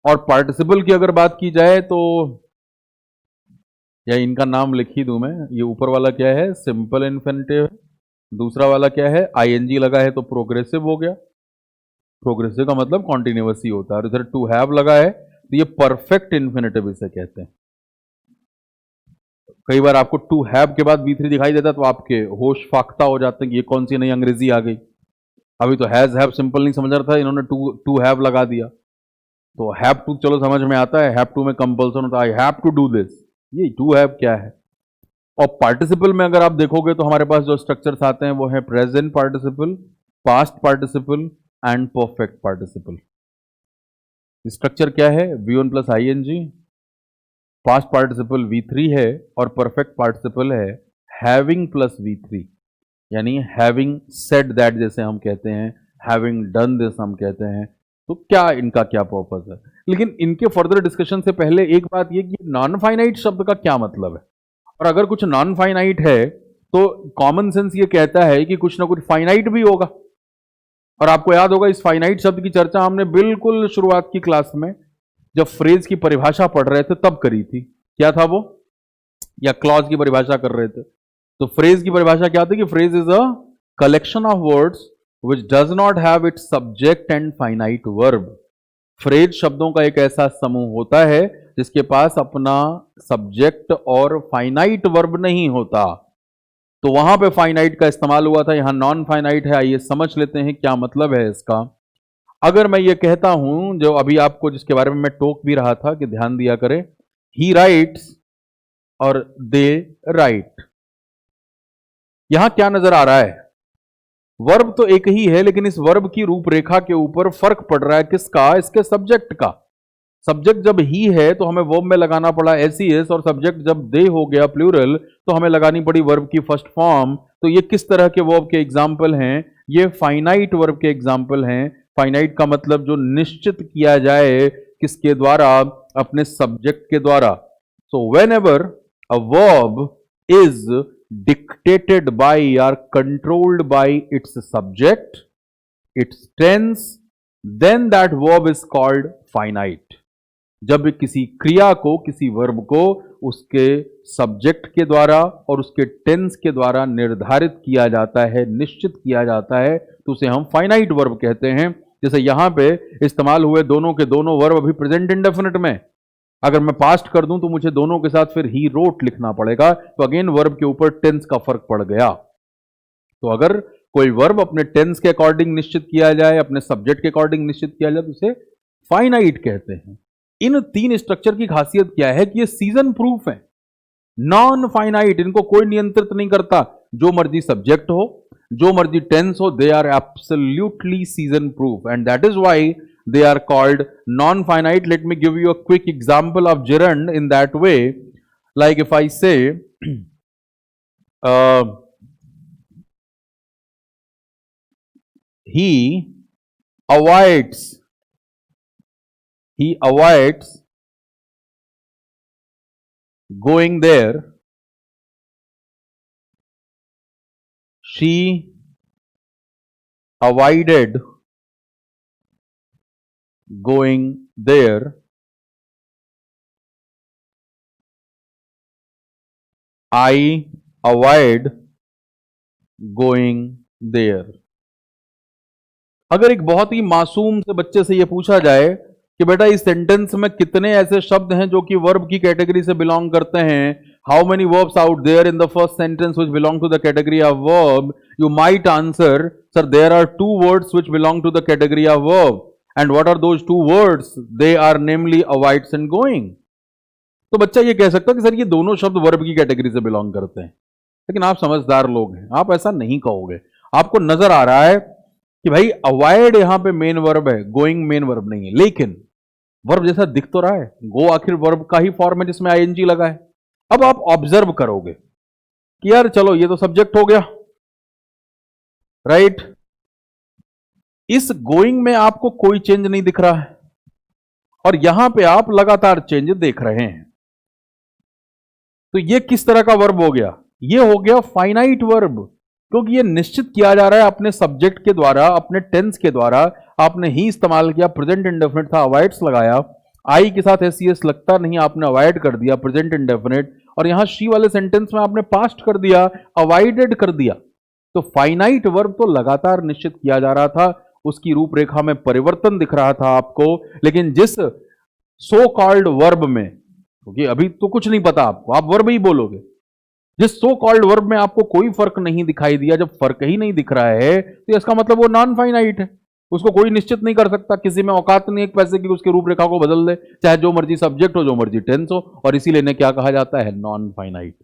और पार्टिसिपल की अगर बात की जाए तो, या इनका नाम लिख ही दूं मैं, ये ऊपर वाला क्या है, सिंपल इन्फिनिटिव है, दूसरा वाला क्या है, ING लगा है तो प्रोग्रेसिव हो गया, प्रोग्रेसिव का मतलब कॉन्टिन्यूअस ही होता है। और इधर टू हैव लगा है तो ये परफेक्ट इन्फिनिटिव इसे कहते हैं। कई बार आपको टू हैव के बाद V3 दिखाई देता है तो आपके होश फाख्ता हो जाते हैं कि ये कौन सी नई अंग्रेजी आ गई, अभी तो हैज हैव सिंपल नहीं समझ रहा था, इन्होंने टू हैव लगा दिया। तो हैव टू चलो समझ में आता है, हैव टू में कंपल्सन होता है, I have to do this, ये टू हैव क्या है। और पार्टिसिपल में अगर आप देखोगे तो हमारे पास जो स्ट्रक्चर्स आते हैं वो है present participle, past participle and perfect participle. Structure क्या है, V1 plus ING, past participle V3 है, और परफेक्ट पार्टिसिपल है हैविंग प्लस V3, यानी हैविंग सेड दैट जैसे हम कहते हैं, हैविंग डन दिस हम कहते हैं। तो क्या इनका क्या पर्पस है, लेकिन इनके फर्दर डिस्कशन से पहले एक बात ये कि नॉन फाइनाइट शब्द का क्या मतलब है, और अगर कुछ नॉन फाइनाइट है तो कॉमन सेंस ये कहता है कि कुछ ना कुछ फाइनाइट भी होगा। और आपको याद होगा इस फाइनाइट शब्द की चर्चा हमने बिल्कुल शुरुआत की क्लास में जब फ्रेज की परिभाषा पढ़ रहे थे तब करी थी। क्या था वो, या क्लॉज की परिभाषा कर रहे थे। तो फ्रेज की परिभाषा क्या थी कि phrase is a collection of words which does not have its subject and finite verb. Phrase शब्दों का एक ऐसा समूह होता है जिसके पास अपना सब्जेक्ट और फाइनाइट वर्ब नहीं होता। तो वहां पे फाइनाइट का इस्तेमाल हुआ था, यहां नॉन फाइनाइट है। आइए समझ लेते हैं क्या मतलब है इसका। अगर मैं ये कहता हूं, जो अभी आपको जिसके बारे में मैं टोक भी रहा था कि ध्यान दिया करें, ही राइट्स और दे राइट, यहां क्या नजर आ रहा है? वर्ब तो एक ही है, लेकिन इस वर्ब की रूपरेखा के ऊपर फर्क पड़ रहा है। किसका? इसके सब्जेक्ट का। सब्जेक्ट जब ही है तो हमें वर्ब में लगाना पड़ा एस, और सब्जेक्ट जब दे हो गया प्लूरल तो हमें लगानी पड़ी वर्ब की फर्स्ट फॉर्म। तो ये किस तरह के वर्ब के एग्जाम्पल हैं? ये फाइनाइट वर्ब के एग्जाम्पल हैं। फाइनाइट का मतलब जो निश्चित किया जाए, किसके द्वारा? अपने सब्जेक्ट के द्वारा। So when ever a verb is dictated by or controlled by its subject, its tense, then that verb is called finite. जब किसी क्रिया को, किसी वर्ब को उसके सब्जेक्ट के द्वारा और उसके टेंस के द्वारा निर्धारित किया जाता है, निश्चित किया जाता है, तो उसे हम फाइनाइट वर्ब कहते हैं। जैसे यहां पे इस्तेमाल हुए दोनों के दोनों वर्ब अभी प्रेजेंट इंडेफिनिट में। अगर मैं पास्ट कर दूं तो मुझे दोनों के साथ फिर ही रोट लिखना पड़ेगा, तो अगेन वर्ब के ऊपर टेंस का फर्क पड़ गया। तो अगर कोई वर्ब अपने टेंस के अकॉर्डिंग निश्चित किया जाए, अपने सब्जेक्ट के अकॉर्डिंग निश्चित किया जाए, तो उसे फाइनाइट कहते हैं। इन तीन स्ट्रक्चर की खासियत क्या है कि ये सीजन प्रूफ है। नॉन फाइनाइट, इनको कोई नियंत्रित नहीं करता। जो मर्जी सब्जेक्ट हो, जो मर्जी टेंस हो, they are absolutely season proof, and that is why they are called non-finite. Let me give you a quick example of gerund in that way. Like if I say he avoids going there, she avoided going there, I avoid going there. अगर एक बहुत ही मासूम से बच्चे से यह पूछा जाए कि बेटा इस सेंटेंस में कितने ऐसे शब्द हैं जो कि वर्ब की कैटेगरी से बिलोंग करते हैं, how many verbs out there in the first sentence which belong to the category of verb, you might answer, sir there are two words which belong to the category of verb. And what are those two words? They are namely avoids and going. तो बच्चा ये कह सकता है कि sir ये दोनों शब्द वर्ब की कैटेगरी से बिलोंग करते हैं, लेकिन आप समझदार लोग हैं, आप ऐसा नहीं कहोगे। आपको नजर आ रहा है कि भाई अवॉइड यहां पे मेन वर्ब है, गोइंग मेन वर्ब नहीं है, लेकिन वर्ब जैसा दिख तो रहा है। गो आखिर वर्ब का ही फॉर्म है जिसमें आईएनजी लगा है। अब आप ऑब्जर्व करोगे कि यार चलो ये तो सब्जेक्ट हो गया, राइट? इस गोइंग में आपको कोई चेंज नहीं दिख रहा है, और यहां पे आप लगातार चेंज देख रहे हैं। तो ये किस तरह का वर्ब हो गया? ये हो गया फाइनाइट वर्ब, क्योंकि ये निश्चित किया जा रहा है अपने सब्जेक्ट के द्वारा, अपने टेंस के द्वारा। आपने ही इस्तेमाल किया, प्रेजेंट इंडेफिनिट था, अवॉइड्स लगाया, आई के साथ एस लगता नहीं, आपने अवॉइड कर दिया, प्रेजेंट इंडेफिनिट, और यहां शी वाले सेंटेंस में आपने पास्ट कर दिया, अवॉइडेड कर दिया। तो फाइनाइट वर्ब तो लगातार निश्चित किया जा रहा था, उसकी रूपरेखा में परिवर्तन दिख रहा था आपको। लेकिन जिस सो कॉल्ड वर्ब में, क्योंकि अभी तो कुछ नहीं पता आपको, आप वर्ब ही बोलोगे, जिस सो कॉल्ड वर्ब में आपको कोई फर्क नहीं दिखाई दिया, जब फर्क ही नहीं दिख रहा है तो इसका मतलब वो नॉन फाइनाइट है, उसको कोई निश्चित नहीं कर सकता। किसी में औकात नहीं एक पैसे की उसके रूपरेखा को बदल दे, चाहे जो मर्जी सब्जेक्ट हो, जो मर्जी टेंस हो, और इसीलिए इन्हें क्या कहा जाता है? Non finite.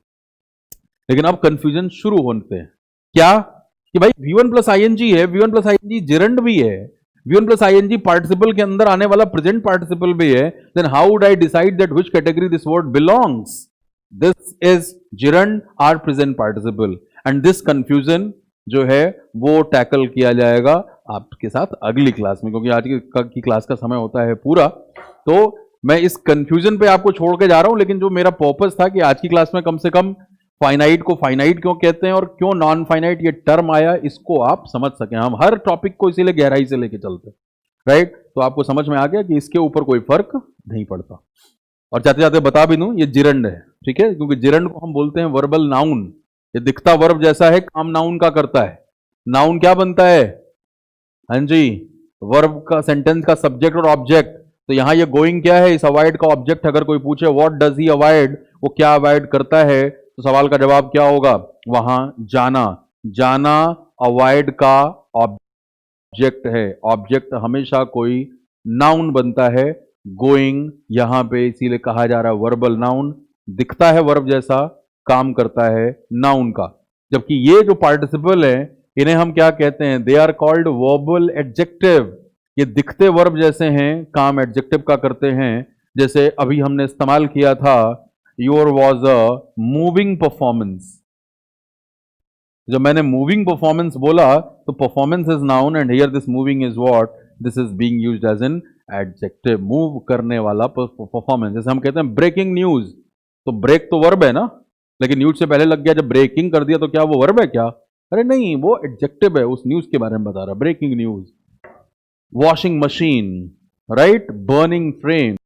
लेकिन अब कंफ्यूजन शुरू होते हैं, क्या कि भाई V1 प्लस आईएनजी है, V1 प्लस आईएनजी जिरंड भी है, V1 प्लस आईएनजी पार्टिसिपल के अंदर आने वाला प्रेजेंट पार्टिसिपल भी है, then how would I decide that which category this word belongs? This is gerund or present participle, and this confusion जो है वो टैकल किया जाएगा आपके साथ अगली क्लास में, क्योंकि आज की क्लास का समय होता है पूरा। तो मैं इस कंफ्यूजन पे आपको छोड़ के जा रहा हूं, लेकिन जो मेरा पर्पस था कि आज की क्लास में कम से कम फाइनाइट को फाइनाइट क्यों कहते हैं और क्यों नॉन फाइनाइट ये टर्म आया, इसको आप समझ सकें। हम हर टॉपिक को इसीलिए गहराई से लेके चलते हैं, राइट? तो आपको समझ में आ गया कि इसके ऊपर कोई फर्क नहीं पड़ता। और जाते जाते बता भी दूं, ये जिरंड है, ठीक है? क्योंकि जिरंड को हम बोलते हैं वर्बल नाउन। ये दिखता वर्ब जैसा है, काम नाउन का करता है। नाउन क्या बनता है? हाँ जी, वर्ब का सेंटेंस का सब्जेक्ट और ऑब्जेक्ट। तो यहां ये गोइंग क्या है, इस अवॉइड का ऑब्जेक्ट। अगर कोई पूछे व्हाट डज ही अवॉइड, वो क्या अवॉइड करता है, तो सवाल का जवाब क्या होगा, वहां जाना। जाना अवॉइड का ऑब्जेक्ट है। ऑब्जेक्ट हमेशा कोई नाउन बनता है। गोइंग यहां पे इसीलिए कहा जा रहा है वर्बल नाउन, दिखता है वर्ब जैसा, काम करता है नाउन का। जबकि ये जो पार्टिसिपल है, इन्हें हम क्या कहते हैं, they are called verbal adjective. ये दिखते वर्ब जैसे हैं, काम एडजेक्टिव का करते हैं। जैसे अभी हमने इस्तेमाल किया था, your was a moving performance. जब मैंने मूविंग परफॉर्मेंस बोला, तो performance is noun and here this moving is what, this is being used as an adjective. Move करने वाला परफॉर्मेंस। जैसे हम कहते हैं ब्रेकिंग न्यूज, तो ब्रेक तो वर्ब है ना, लेकिन न्यूज से पहले लग गया, जब ब्रेकिंग कर दिया तो क्या वो वर्ब है क्या? अरे नहीं, वो एडजेक्टिव है, उस न्यूज के बारे में बता रहा, breaking news. Washing machine, right, burning frame.